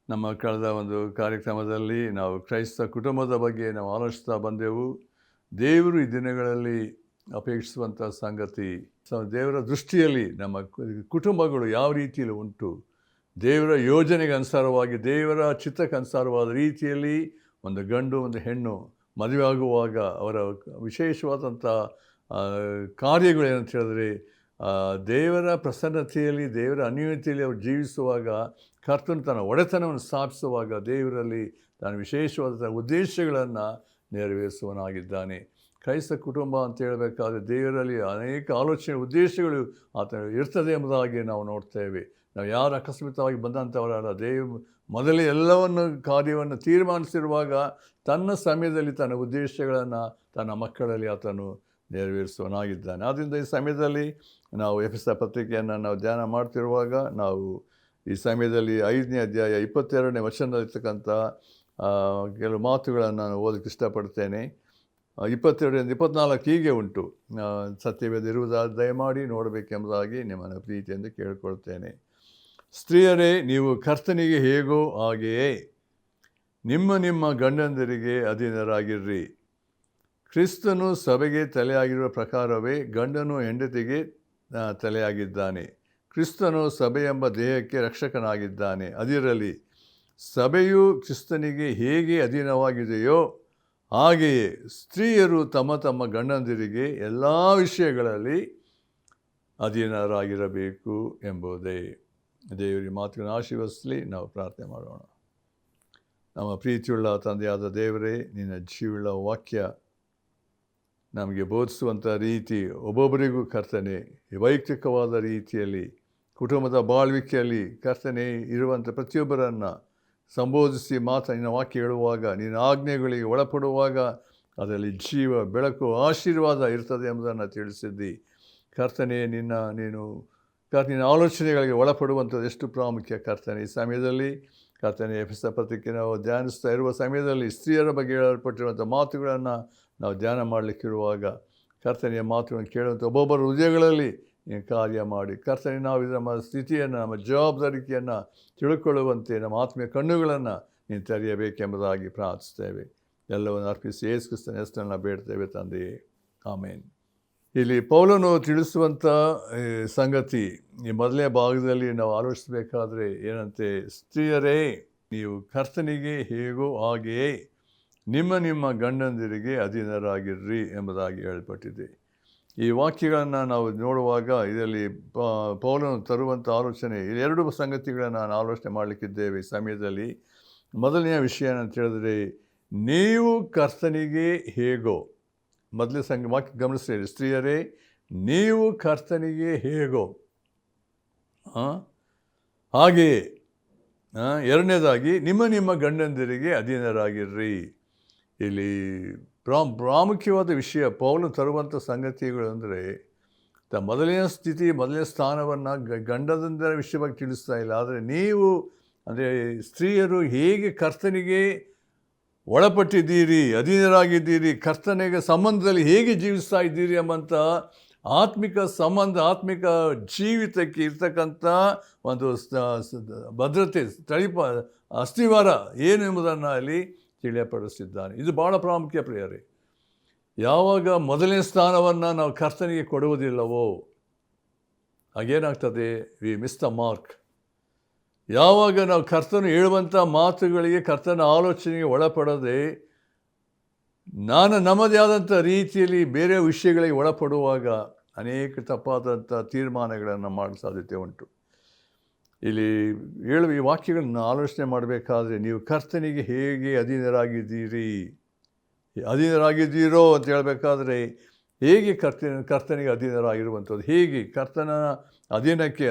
ನಮ್ಮ ಕಳೆದ ಒಂದು ಕಾರ್ಯಕ್ರಮದಲ್ಲಿ ನಾವು ಕ್ರೈಸ್ತ ಕುಟುಂಬದ ಬಗ್ಗೆ ನಾವು ಆಲೋಚಿಸ್ತಾ ಬಂದೆವು. ದೇವರು ಈ ದಿನಗಳಲ್ಲಿ ಅಪೇಕ್ಷಿಸುವಂಥ ಸಂಗತಿ, ದೇವರ ದೃಷ್ಟಿಯಲ್ಲಿ ನಮ್ಮ ಕುಟುಂಬಗಳು ಯಾವ ರೀತಿಯಲ್ಲಿ ಉಂಟು, ದೇವರ ಯೋಜನೆಗೆ ಅನುಸಾರವಾಗಿ, ದೇವರ ಚಿತ್ತಕ್ಕೆ ಅನುಸಾರವಾದ ರೀತಿಯಲ್ಲಿ ಒಂದು ಗಂಡು ಒಂದು ಹೆಣ್ಣು ಮದುವೆ ಆಗುವಾಗ ಅವರ ವಿಶೇಷವಾದಂಥ ಕಾರ್ಯಗಳು ಏನಂತ ಹೇಳಿದ್ರೆ, ದೇವರ ಪ್ರಸನ್ನತೆಯಲ್ಲಿ, ದೇವರ ಅನ್ಯೋನ್ಯತೆಯಲ್ಲಿ ಅವರು ಜೀವಿಸುವಾಗ, ಕರ್ತನು ತನ್ನ ಒಡೆತನವನ್ನು ಸ್ಥಾಪಿಸುವಾಗ ದೇವರಲ್ಲಿ ತಾನು ವಿಶೇಷವಾದ ಉದ್ದೇಶಗಳನ್ನು ನೆರವೇರಿಸುವನಾಗಿದ್ದಾನೆ. ಕ್ರೈಸ್ತ ಕುಟುಂಬ ಅಂತ ಹೇಳಬೇಕಾದ್ರೆ ದೇವರಲ್ಲಿ ಅನೇಕ ಆಲೋಚನೆ ಉದ್ದೇಶಗಳು ಆತ ಇರ್ತದೆ ಎಂಬುದಾಗಿ ನಾವು ನೋಡ್ತೇವೆ. ನಾವು ಯಾರು ಅಕಸ್ಮಿತವಾಗಿ ಬಂದಂಥವರಲ್ಲ. ಮೊದಲೇ ಎಲ್ಲವನ್ನು ಕಾರ್ಯವನ್ನು ತೀರ್ಮಾನಿಸಿರುವಾಗ ತನ್ನ ಸಮಯದಲ್ಲಿ ತನ್ನ ಉದ್ದೇಶಗಳನ್ನು ತನ್ನ ಮಕ್ಕಳಲ್ಲಿ ಆತನು ನೆರವೇರಿಸುವನಾಗಿದ್ದಾನೆ. ಆದ್ದರಿಂದ ಈ ಸಮಯದಲ್ಲಿ ನಾವು ಎಫೆಸ ಪತ್ರಿಕೆಯನ್ನು ನಾವು ಧ್ಯಾನ ಮಾಡ್ತಿರುವಾಗ ನಾವು ಈ ಸಮಯದಲ್ಲಿ 5ನೇ ಅಧ್ಯಾಯ 22ನೇ ವಚನದಲ್ಲಿರ್ತಕ್ಕಂಥ ಕೆಲವು ಮಾತುಗಳನ್ನು ನಾನು ಓದಕ್ಕೆ ಇಷ್ಟಪಡ್ತೇನೆ. 22-24 ಹೀಗೆ ಉಂಟು. ಸತ್ಯವೇದ ಇರುವುದಾದ ದಯಮಾಡಿ ನೋಡಬೇಕೆಂಬುದಾಗಿ ನಿಮ್ಮನ್ನು ಪ್ರೀತಿಯಿಂದ ಕೇಳಿಕೊಳ್ತೇನೆ. ಸ್ತ್ರೀಯರೇ, ನೀವು ಕರ್ತನಿಗೆ ಹೇಗೋ ಹಾಗೆಯೇ ನಿಮ್ಮ ಗಂಡಂದಿರಿಗೆ ಅಧೀನರಾಗಿರ್ರಿ. ಕ್ರಿಸ್ತನು ಸಭೆಗೆ ತಲೆಯಾಗಿರುವ ಪ್ರಕಾರವೇ ಗಂಡನು ಹೆಂಡತಿಗೆ ತಲೆಯಾಗಿದ್ದಾನೆ. ಕ್ರಿಸ್ತನು ಸಭೆಯೆಂಬ ದೇಹಕ್ಕೆ ರಕ್ಷಕನಾಗಿದ್ದಾನೆ. ಅದಿರಲಿ, ಸಭೆಯು ಕ್ರಿಸ್ತನಿಗೆ ಹೇಗೆ ಅಧೀನವಾಗಿದೆಯೋ ಹಾಗೆಯೇ ಸ್ತ್ರೀಯರು ತಮ್ಮ ತಮ್ಮ ಗಂಡಂದಿರಿಗೆ ಎಲ್ಲ ವಿಷಯಗಳಲ್ಲಿ ಅಧೀನರಾಗಿರಬೇಕು ಎಂಬುದೇ. ದೇವರ ಮಾತುಗಳನ್ನು ಆಶೀರ್ವದಿಸಲಿ. ನಾವು ಪ್ರಾರ್ಥನೆ ಮಾಡೋಣ. ನಮ್ಮ ಪ್ರೀತಿಯುಳ್ಳ ತಂದೆಯಾದ ದೇವರೇ, ನಿನ್ನ ಜೀವವುಳ್ಳ ವಾಕ್ಯ ನಮಗೆ ಬೋಧಿಸುವಂಥ ರೀತಿ ಒಬ್ಬೊಬ್ಬರಿಗೂ ಕರ್ತನೆ ವೈಯಕ್ತಿಕವಾದ ರೀತಿಯಲ್ಲಿ ಕುಟುಂಬದ ಬಾಳ್ವಿಕೆಯಲ್ಲಿ ಕರ್ತನೆ ಇರುವಂಥ ಪ್ರತಿಯೊಬ್ಬರನ್ನು ಸಂಬೋಧಿಸಿ ನಿನ್ನ ವಾಕ್ಯ ಹೇಳುವಾಗ, ನಿನ್ನ ಆಜ್ಞೆಗಳಿಗೆ ಒಳಪಡುವಾಗ ಅದರಲ್ಲಿ ಜೀವ, ಬೆಳಕು, ಆಶೀರ್ವಾದ ಇರ್ತದೆ ಎಂಬುದನ್ನು ತಿಳಿಸಿದ್ದಿ. ಕರ್ತನೆ ನಿನ್ನ ಆಲೋಚನೆಗಳಿಗೆ ಒಳಪಡುವಂಥದ್ದು ಎಷ್ಟು ಪ್ರಾಮುಖ್ಯ ಕರ್ತನೆ. ಈ ಸಮಯದಲ್ಲಿ ಕರ್ತನೆ ಎಫೆಸ ಪತ್ರಿಕೆ ನಾವು ಧ್ಯಾನಿಸ್ತಾ ಇರುವ ಸಮಯದಲ್ಲಿ ಸ್ತ್ರೀಯರ ಬಗ್ಗೆ ಹೇಳಲ್ಪಟ್ಟಿರುವಂಥ ಮಾತುಗಳನ್ನು ನಾವು ಧ್ಯಾನ ಮಾಡಲಿಕ್ಕಿರುವಾಗ ಕರ್ತನೆಯ ಮಾತುಗಳನ್ನು ಕೇಳುವಂಥ ಒಬ್ಬೊಬ್ಬರ ಹೃದಯಗಳಲ್ಲಿ ನೀನು ಕಾರ್ಯ ಮಾಡಿ ಕರ್ತನೆ, ನಾವು ನಮ್ಮ ಸ್ಥಿತಿಯನ್ನು, ನಮ್ಮ ಜವಾಬ್ದಾರಿಕೆಯನ್ನು ತಿಳ್ಕೊಳ್ಳುವಂತೆ ನಮ್ಮ ಆತ್ಮೀಯ ಕಣ್ಣುಗಳನ್ನು ನೀನು ತೆರೆಯಬೇಕೆಂಬುದಾಗಿ ಪ್ರಾರ್ಥಿಸ್ತೇವೆ. ಎಲ್ಲವನ್ನು ಅರ್ಪಿಸಿ ಯೇಸು ಕ್ರಿಸ್ತನ ಹೆಸರನ್ನು ಬೇಡ್ತೇವೆ ತಂದೆಯೇ, ಆಮೇನ್. ಇಲ್ಲಿ ಪೌಲನು ತಿಳಿಸುವಂಥ ಸಂಗತಿ ಈ ಮೊದಲನೇ ಭಾಗದಲ್ಲಿ ನಾವು ಆಲೋಚಿಸಬೇಕಾದ್ರೆ ಏನಂತೆ, ಸ್ತ್ರೀಯರೇ ನೀವು ಕರ್ತನಿಗೆ ಹೇಗೋ ಹಾಗೆಯೇ ನಿಮ್ಮ ಗಂಡಂದಿರಿಗೆ ಅಧೀನರಾಗಿರ್ರಿ ಎಂಬುದಾಗಿ ಹೇಳಲ್ಪಟ್ಟಿದೆ. ಈ ವಾಕ್ಯಗಳನ್ನು ನಾವು ನೋಡುವಾಗ ಇದರಲ್ಲಿ ಪೌಲನು ತರುವಂಥ ಆಲೋಚನೆ, ಎರಡು ಸಂಗತಿಗಳನ್ನು ನಾನು ಆಲೋಚನೆ ಮಾಡಲಿಕ್ಕಿದ್ದೇವೆ ಈ ಸಮಯದಲ್ಲಿ. ಮೊದಲನೆಯ ವಿಷಯ ಅಂತ ಹೇಳಿದ್ರೆ, ನೀವು ಕರ್ತನಿಗೆ ಹೇಗೋ. ಮೊದಲೇ ವಾಕ್ಯ ಗಮನಿಸ್ತೀರಿ, ಸ್ತ್ರೀಯರೇ ನೀವು ಕರ್ತನಿಗೆ ಹೇಗೋ ಹಾಗೆಯೇ. ಎರಡನೇದಾಗಿ ನಿಮ್ಮ ಗಂಡಂದಿರಿಗೆ ಅಧೀನರಾಗಿರ್ರಿ. ಇಲ್ಲಿ ಪ್ರಾಮುಖ್ಯವಾದ ವಿಷಯ ಪೌಲನು ತರುವಂಥ ಸಂಗತಿಗಳು ಅಂದರೆ, ಮೊದಲನೇ ಸ್ಥಿತಿ, ಮೊದಲನೇ ಸ್ಥಾನವನ್ನು ಗಂಡದಂದರ ವಿಷಯವಾಗಿ ತಿಳಿಸ್ತಾ ಇಲ್ಲ. ಆದರೆ ನೀವು ಅಂದರೆ ಸ್ತ್ರೀಯರು ಹೇಗೆ ಕರ್ತನಿಗೆ ಒಳಪಟ್ಟಿದ್ದೀರಿ, ಅಧೀನರಾಗಿದ್ದೀರಿ, ಕರ್ತನಿಗೆ ಸಂಬಂಧದಲ್ಲಿ ಹೇಗೆ ಜೀವಿಸ್ತಾ ಇದ್ದೀರಿ ಎಂಬಂಥ ಆತ್ಮಿಕ ಸಂಬಂಧ, ಆತ್ಮಿಕ ಜೀವಿತಕ್ಕೆ ಇರ್ತಕ್ಕಂಥ ಒಂದು ಭದ್ರತೆ, ಅಸ್ಥಿವಾರ ಏನು ಎಂಬುದನ್ನು ಅಲ್ಲಿ ತಿಳಿಯಪಡಿಸಿದ್ದಾನೆ. ಇದು ಭಾಳ ಪ್ರಾಮುಖ್ಯ ಪ್ರಿಯರೇ. ಯಾವಾಗ ಮೊದಲನೇ ಸ್ಥಾನವನ್ನು ನಾವು ಕರ್ತನಿಗೆ ಕೊಡುವುದಿಲ್ಲವೋ ಹಾಗೇನಾಗ್ತದೆ, ವಿ ಮಿಸ್ ದ ಮಾರ್ಕ್. ಯಾವಾಗ ನಾವು ಕರ್ತನು ಹೇಳುವಂಥ ಮಾತುಗಳಿಗೆ, ಕರ್ತನ ಆಲೋಚನೆಗೆ ಒಳಪಡದೆ ನಮ್ಮದೇ ಆದಂಥ ರೀತಿಯಲ್ಲಿ ಬೇರೆ ವಿಷಯಗಳಿಗೆ ಒಳಪಡುವಾಗ ಅನೇಕ ತಪ್ಪಾದಂಥ ತೀರ್ಮಾನಗಳನ್ನು ಮಾಡೋ ಸಾಧ್ಯತೆ ಉಂಟು. ಇಲ್ಲಿ ಈ ವಾಕ್ಯಗಳನ್ನು ಆಲೋಚನೆ ಮಾಡಬೇಕಾದ್ರೆ, ನೀವು ಕರ್ತನಿಗೆ ಹೇಗೆ ಅಧೀನರಾಗಿದ್ದೀರೋ ಅಂತ ಹೇಳಬೇಕಾದ್ರೆ, ಹೇಗೆ ಕರ್ತನಿಗೆ ಅಧೀನರಾಗಿರುವಂಥದ್ದು, ಹೇಗೆ ಕರ್ತನ ಅಧೀನಕ್ಕೆ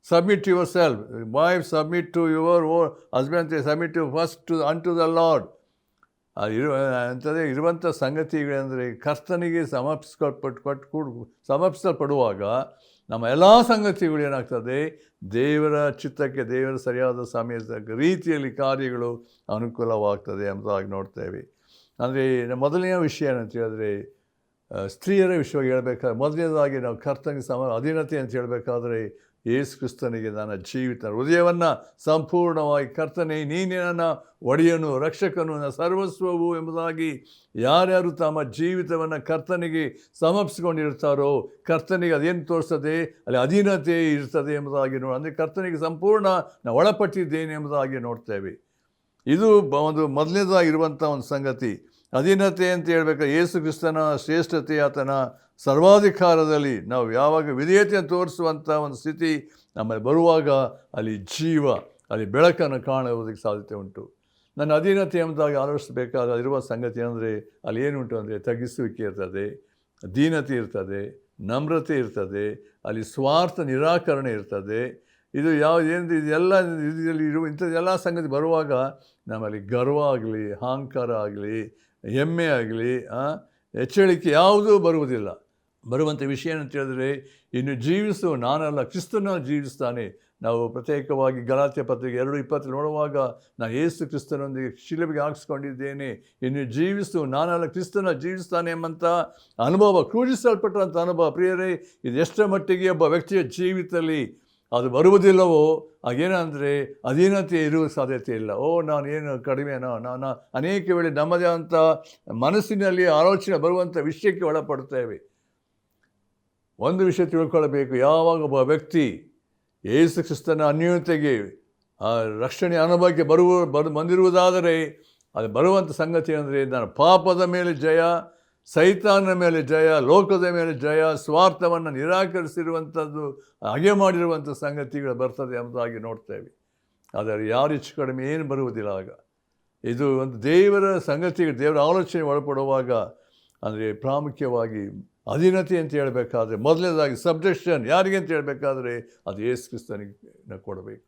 submit yourself. Wife submit to your husband, submit you first unto the lord. ಅಂಥದ್ದೇ ಇರುವಂಥ ಸಂಗತಿಗಳೆಂದರೆ, ಕರ್ತನಿಗೆ ಸಮರ್ಪಿಸಲ್ಪಡುವಾಗ ನಮ್ಮ ಎಲ್ಲ ಸಂಗತಿಗಳು ಏನಾಗ್ತದೆ, ದೇವರ ಚಿತ್ತಕ್ಕೆ, ದೇವರ ಸರಿಯಾದ ಸಮಯದ ರೀತಿಯಲ್ಲಿ ಕಾರ್ಯಗಳು ಅನುಕೂಲವಾಗ್ತದೆ ಎಂಬುದಾಗಿ ನೋಡ್ತೇವೆ. ಅಂದರೆ ಮೊದಲನೆಯ ವಿಷಯ ಏನಂತ ಹೇಳಿದ್ರೆ, ಸ್ತ್ರೀಯರ ವಿಷಯವಾಗಿ ಹೇಳಬೇಕಾದ್ರೆ ಮೊದಲನೇದಾಗಿ ನಾವು ಕರ್ತನಿಗೆ ಅಧೀನತೆ ಅಂತ ಹೇಳಬೇಕಾದ್ರೆ ಯೇಸು ಕ್ರಿಸ್ತನಿಗೆ ನನ್ನ ಜೀವಿತ ಹೃದಯವನ್ನು ಸಂಪೂರ್ಣವಾಗಿ ಕರ್ತನೇ ನೀನೇ ನನ್ನ ಒಡೆಯನು ರಕ್ಷಕನು ನನ್ನ ಸರ್ವಸ್ವವು ಎಂಬುದಾಗಿ ಯಾರ್ಯಾರು ತಮ್ಮ ಜೀವಿತವನ್ನು ಕರ್ತನಿಗೆ ಸಮರ್ಪಿಸಿಕೊಂಡಿರ್ತಾರೋ ಕರ್ತನಿಗೆ ಅದೇನು ತೋರಿಸ್ತದೆ ಅಲ್ಲಿ ಅಧೀನತೆ ಇರ್ತದೆ ಎಂಬುದಾಗಿ ಅಂದರೆ ಕರ್ತನಿಗೆ ಸಂಪೂರ್ಣ ನಾನು ಒಳಪಟ್ಟಿದ್ದೇನೆ ಎಂಬುದಾಗಿ ನೋಡ್ತೇವೆ. ಇದು ಒಂದು ಮೊದಲನೇದಾಗಿರುವಂಥ ಒಂದು ಸಂಗತಿ. ಅಧೀನತೆ ಅಂತ ಹೇಳ್ಬೇಕಾದ್ರೆ ಯೇಸು ಕ್ರಿಸ್ತನ ಶ್ರೇಷ್ಠತೆ ಆತನ ಸರ್ವಾಧಿಕಾರದಲ್ಲಿ ನಾವು ಯಾವಾಗ ವಿಧೇಯತೆಯನ್ನು ತೋರಿಸುವಂಥ ಒಂದು ಸ್ಥಿತಿ ನಮ್ಮಲ್ಲಿ ಬರುವಾಗ ಅಲ್ಲಿ ಜೀವ, ಅಲ್ಲಿ ಬೆಳಕನ್ನು ಕಾಣುವುದಕ್ಕೆ ಸಾಧ್ಯತೆ ಉಂಟು. ನನ್ನ ಅಧೀನತೆ ಎಂಬುದಾಗಿ ಆಲೋಚಿಸಬೇಕಾದ ಇರುವ ಸಂಗತಿ ಅಂದರೆ ಅಲ್ಲಿ ಏನುಂಟು ಅಂದರೆ ತಗ್ಗಿಸುವಿಕೆ ಇರ್ತದೆ, ದೀನತೆ ಇರ್ತದೆ, ನಮ್ರತೆ ಇರ್ತದೆ, ಅಲ್ಲಿ ಸ್ವಾರ್ಥ ನಿರಾಕರಣೆ ಇರ್ತದೆ. ಇದು ಏನು ಇದೆಲ್ಲ ಇದರಲ್ಲಿ ಇರುವ ಇಂಥದ್ದೆಲ್ಲ ಸಂಗತಿ ಬರುವಾಗ ನಮ್ಮಲ್ಲಿ ಗರ್ವ ಆಗಲಿ, ಅಹಂಕಾರ ಆಗಲಿ, ಹೆಮ್ಮೆ ಆಗಲಿ, ಎಚ್ಚರಿಕೆ ಯಾವುದೂ ಬರುವುದಿಲ್ಲ. ಬರುವಂಥ ವಿಷಯ ಏನಂತ ಹೇಳಿದ್ರೆ ಇನ್ನು ಜೀವಿಸು ನಾನಲ್ಲ ಕ್ರಿಸ್ತನ ಜೀವಿಸ್ತಾನೆ. ನಾವು ಪ್ರತ್ಯೇಕವಾಗಿ ಗಲಾತ್ಯ ಪತ್ರಿಕೆ 2:20 ನೋಡುವಾಗ ನಾನು ಯೇಸು ಕ್ರಿಸ್ತನೊಂದಿಗೆ ಶಿಲುಬೆಗೆ ಹಾಕಿಸ್ಕೊಂಡಿದ್ದೇನೆ, ಇನ್ನು ಜೀವಿಸು ನಾನಲ್ಲ ಕ್ರಿಸ್ತನ ಜೀವಿಸ್ತಾನೆ ಎಂಬಂಥ ಅನುಭವ, ಕ್ರೂಶಿಸಲ್ಪಟ್ಟಂಥ ಅನುಭವ. ಪ್ರಿಯರೇ, ಇದು ಎಷ್ಟರ ಮಟ್ಟಿಗೆ ಒಬ್ಬ ವ್ಯಕ್ತಿಯ ಜೀವಿತದಲ್ಲಿ ಅದು ಬರುವುದಿಲ್ಲವೋ ಆಗೇನಂದರೆ ಅಧೀನತೆ ಇರುವ ಸಾಧ್ಯತೆ ಇಲ್ಲ. ನಾನು ಏನು ಕಡಿಮೆನೋ, ನಾನು ಅನೇಕ ವೇಳೆ ನಮ್ಮದೇ ಅಂತ ಮನಸ್ಸಿನಲ್ಲಿ ಆಲೋಚನೆ ಬರುವಂಥ ವಿಷಯಕ್ಕೆ ಒಳಪಡ್ತೇವೆ. ಒಂದು ವಿಷಯ ತಿಳ್ಕೊಳ್ಬೇಕು, ಯಾವಾಗ ಒಬ್ಬ ವ್ಯಕ್ತಿ ಯೇಸು ಕ್ರಿಸ್ತನ ಅನ್ಯೋನ್ಯತೆಗೆ ಆ ರಕ್ಷಣೆ ಅನುಭವಕ್ಕೆ ಬಂದಿರುವುದಾದರೆ ಅದು ಬರುವಂಥ ಸಂಗತಿ ಅಂದರೆ ನಾನು ಪಾಪದ ಮೇಲೆ ಜಯ, ಸೈತಾನನ ಮೇಲೆ ಜಯ, ಲೋಕದ ಮೇಲೆ ಜಯ, ಸ್ವಾರ್ಥವನ್ನು ನಿರಾಕರಿಸಿರುವಂಥದ್ದು, ಹಾಗೆ ಮಾಡಿರುವಂಥ ಸಂಗತಿಗಳು ಬರ್ತದೆ ಎಂಬುದಾಗಿ ನೋಡ್ತೇವೆ. ಆದರೆ ಯಾರು ಹೆಚ್ಚು ಕಡಿಮೆ ಏನು ಬರುವುದಿಲ್ಲ. ಆಗ ಇದು ಒಂದು ದೇವರ ಸಂಗತಿಗೆ, ದೇವರ ಆಲೋಚನೆ ಒಳಪಡುವಾಗ ಅಂದರೆ ಪ್ರಾಮುಖ್ಯವಾಗಿ ಅಧೀನತೆ ಅಂತ ಹೇಳಬೇಕಾದ್ರೆ ಮೊದಲನೇದಾಗಿ ಸಬ್ಜೆಕ್ಷನ್ ಯಾರಿಗೆ ಅಂತ ಹೇಳಬೇಕಾದ್ರೆ ಅದು ಯೇಸು ಕ್ರಿಸ್ತನಿಗೆ ಕೊಡಬೇಕು.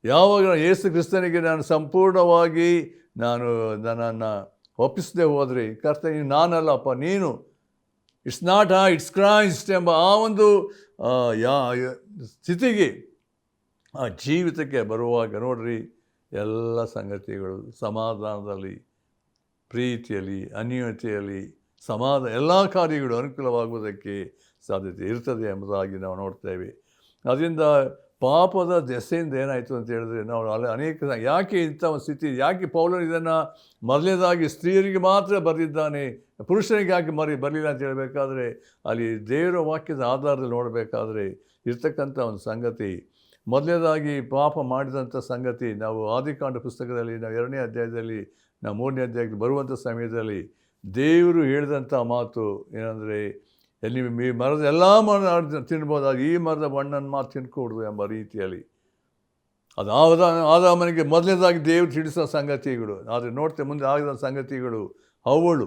ಯಾವಾಗ ಯೇಸು ಕ್ರಿಸ್ತನಿಗೆ ನಾನು ಸಂಪೂರ್ಣವಾಗಿ ನನ್ನನ್ನು ಒಪ್ಪಿಸದೆ ಹೋದರೆ ಕರ್ತನಿಗೆ ನಾನಲ್ಲಪ್ಪ ನೀನು, ಇಟ್ಸ್ ನಾಟ್ ಇಟ್ಸ್ ಕ್ರೈಸ್ಟ್ ಎಂಬ ಆ ಒಂದು ಸ್ಥಿತಿಗೆ ಆ ಜೀವಿತಕ್ಕೆ ಬರುವಾಗ ನೋಡ್ರಿ ಎಲ್ಲ ಸಂಗತಿಗಳು ಸಮಾಧಾನದಲ್ಲಿ, ಪ್ರೀತಿಯಲ್ಲಿ, ಅನ್ಯೋನ್ಯತೆಯಲ್ಲಿ ಎಲ್ಲ ಕಾರ್ಯಗಳು ಅನುಕೂಲವಾಗುವುದಕ್ಕೆ ಸಾಧ್ಯತೆ ಇರ್ತದೆ ಎಂಬುದಾಗಿ ನಾವು ನೋಡ್ತೇವೆ. ಅದರಿಂದ ಪಾಪದ ದೆಸೆಯಿಂದ ಏನಾಯಿತು ಅಂತ ಹೇಳಿದ್ರೆ ನಾವು ಅಲ್ಲಿ ಅನೇಕ ಯಾಕೆ ಇಂಥ ಒಂದು ಸ್ಥಿತಿ, ಯಾಕೆ ಪೌಲನು ಇದನ್ನು ಮೊದಲನೇದಾಗಿ ಸ್ತ್ರೀಯರಿಗೆ ಮಾತ್ರ ಬರೆದಿದ್ದಾನೆ, ಪುರುಷನಿಗೆ ಯಾಕೆ ಬರಲಿಲ್ಲ ಅಂತ ಹೇಳಬೇಕಾದ್ರೆ ಅಲ್ಲಿ ದೇವರ ವಾಕ್ಯದ ಆಧಾರದಲ್ಲಿ ನೋಡಬೇಕಾದ್ರೆ ಇರ್ತಕ್ಕಂಥ ಒಂದು ಸಂಗತಿ. ಮೊದಲನೇದಾಗಿ ಪಾಪ ಮಾಡಿದಂಥ ಸಂಗತಿ ನಾವು ಆದಿಕಾಂಡ ಪುಸ್ತಕದಲ್ಲಿ ನಾವು 2ನೇ ಅಧ್ಯಾಯದಲ್ಲಿ ನಾವು 3ನೇ ಅಧ್ಯಾಯಕ್ಕೆ ಬರುವಂಥ ಸಮಯದಲ್ಲಿ ದೇವರು ಹೇಳಿದಂಥ ಮಾತು ಏನಂದರೆ ನೀವು ಈ ಮರದ ಎಲ್ಲ ಮರ ತಿನ್ಬೋದು, ಅದು ಈ ಮರದ ಹಣ್ಣನ್ನು ಮಾತು ತಿನ್ಕೊಡ್ದು ಎಂಬ ರೀತಿಯಲ್ಲಿ ಅದು ಆದಾಮನಿಗೆ ಮೊದಲನೇದಾಗಿ ದೇವರು ತಿಳಿಸೋ ಸಂಗತಿಗಳು. ಆದರೆ ನೋಡ್ತೇವೆ ಮುಂದೆ ಆಗಿದ ಸಂಗತಿಗಳು ಅವಳು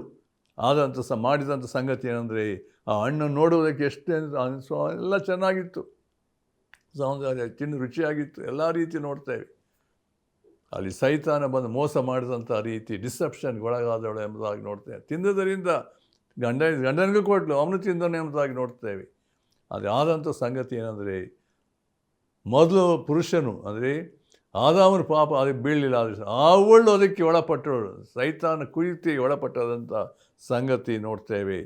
ಮಾಡಿದಂಥ ಸಂಗತಿ ಏನಂದರೆ ಆ ಹಣ್ಣನ್ನು ನೋಡುವುದಕ್ಕೆ ಎಷ್ಟು ಎಲ್ಲ ಚೆನ್ನಾಗಿತ್ತು, ಸೌಂದರ್ಯ, ತಿನ್ನು ರುಚಿಯಾಗಿತ್ತು, ಎಲ್ಲ ರೀತಿ ನೋಡ್ತೇವೆ. ಅಲ್ಲಿ ಸೈತಾನ ಬಂದು ಮೋಸ ಮಾಡಿದಂಥ ರೀತಿ, ಡಿಸೆಪ್ಷನ್ಗೆ ಒಳಗಾದವಳು ಎಂಬುದಾಗಿ ನೋಡ್ತೇವೆ. ತಿಂದದರಿಂದ ಗಂಡನಿಗೂ ಕೊಟ್ಟಲು, ಅವನು ತಿಂದನು ಎಂಬುದಾಗಿ ನೋಡ್ತೇವೆ. ಅದು ಆದಂಥ ಸಂಗತಿ ಏನಂದರೆ ಮೊದಲು ಪುರುಷನು ಅಂದರೆ ಆದಾಮನ ಪಾಪ ಅದಕ್ಕೆ ಬೀಳಲಿಲ್ಲ, ಆದರೆ ಅವಳು ಅದಕ್ಕೆ ಒಳಪಟ್ಟವಳು, ಸೈತಾನ ಕುರಿತಿಗೆ ಒಳಪಟ್ಟದಂಥ ಸಂಗತಿ ನೋಡ್ತೇವೆ.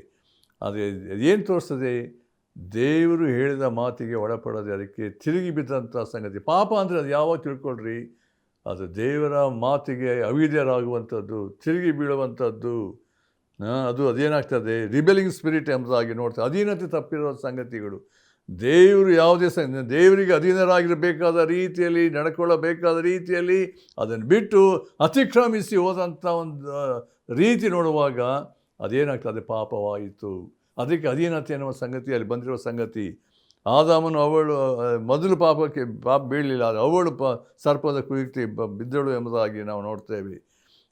ಅದೇ ಏನು ತೋರಿಸ್ತದೆ, ದೇವರು ಹೇಳಿದ ಮಾತಿಗೆ ಒಳಪಡೋದೆ ಅದಕ್ಕೆ ತಿರುಗಿ ಬಿದ್ದಂಥ ಸಂಗತಿ. ಪಾಪ ಅಂದರೆ ಅದು ಯಾವಾಗ ತಿಳ್ಕೊಳ್ರಿ, ಅದು ದೇವರ ಮಾತಿಗೆ ಅವಿಧೇಯರಾಗುವಂಥದ್ದು, ತಿರುಗಿ ಬೀಳುವಂಥದ್ದು. ಅದೇನಾಗ್ತದೆ ರಿಬೆಲಿಂಗ್ ಸ್ಪಿರಿಟ್ ಎಂಬುದಾಗಿ ನೋಡ್ತಾರೆ. ಅಧೀನತೆ ತಪ್ಪಿರೋ ಸಂಗತಿಗಳು. ದೇವರು ಯಾವುದೇ ದೇವರಿಗೆ ಅಧೀನರಾಗಿರಬೇಕಾದ ರೀತಿಯಲ್ಲಿ ನಡ್ಕೊಳ್ಳಬೇಕಾದ ರೀತಿಯಲ್ಲಿ ಅದನ್ನು ಬಿಟ್ಟು ಅತಿಕ್ರಮಿಸಿ ಹೋದಂಥ ಒಂದು ರೀತಿ ನೋಡುವಾಗ ಅದೇನಾಗ್ತದೆ ಪಾಪವಾಯಿತು. ಅದಕ್ಕೆ ಅಧೀನತೆ ಎನ್ನುವ ಸಂಗತಿಯಲ್ಲಿ ಬಂದಿರುವ ಸಂಗತಿ. ಆದಾಮನು ಅವಳು ಮೊದಲು ಪಾಪ ಬೀಳಲಿಲ್ಲ, ಅವಳು ಸರ್ಪದ ಕುರಿತು ಬಿದ್ದಳು ಎಂಬುದಾಗಿ ನಾವು ನೋಡ್ತೇವೆ.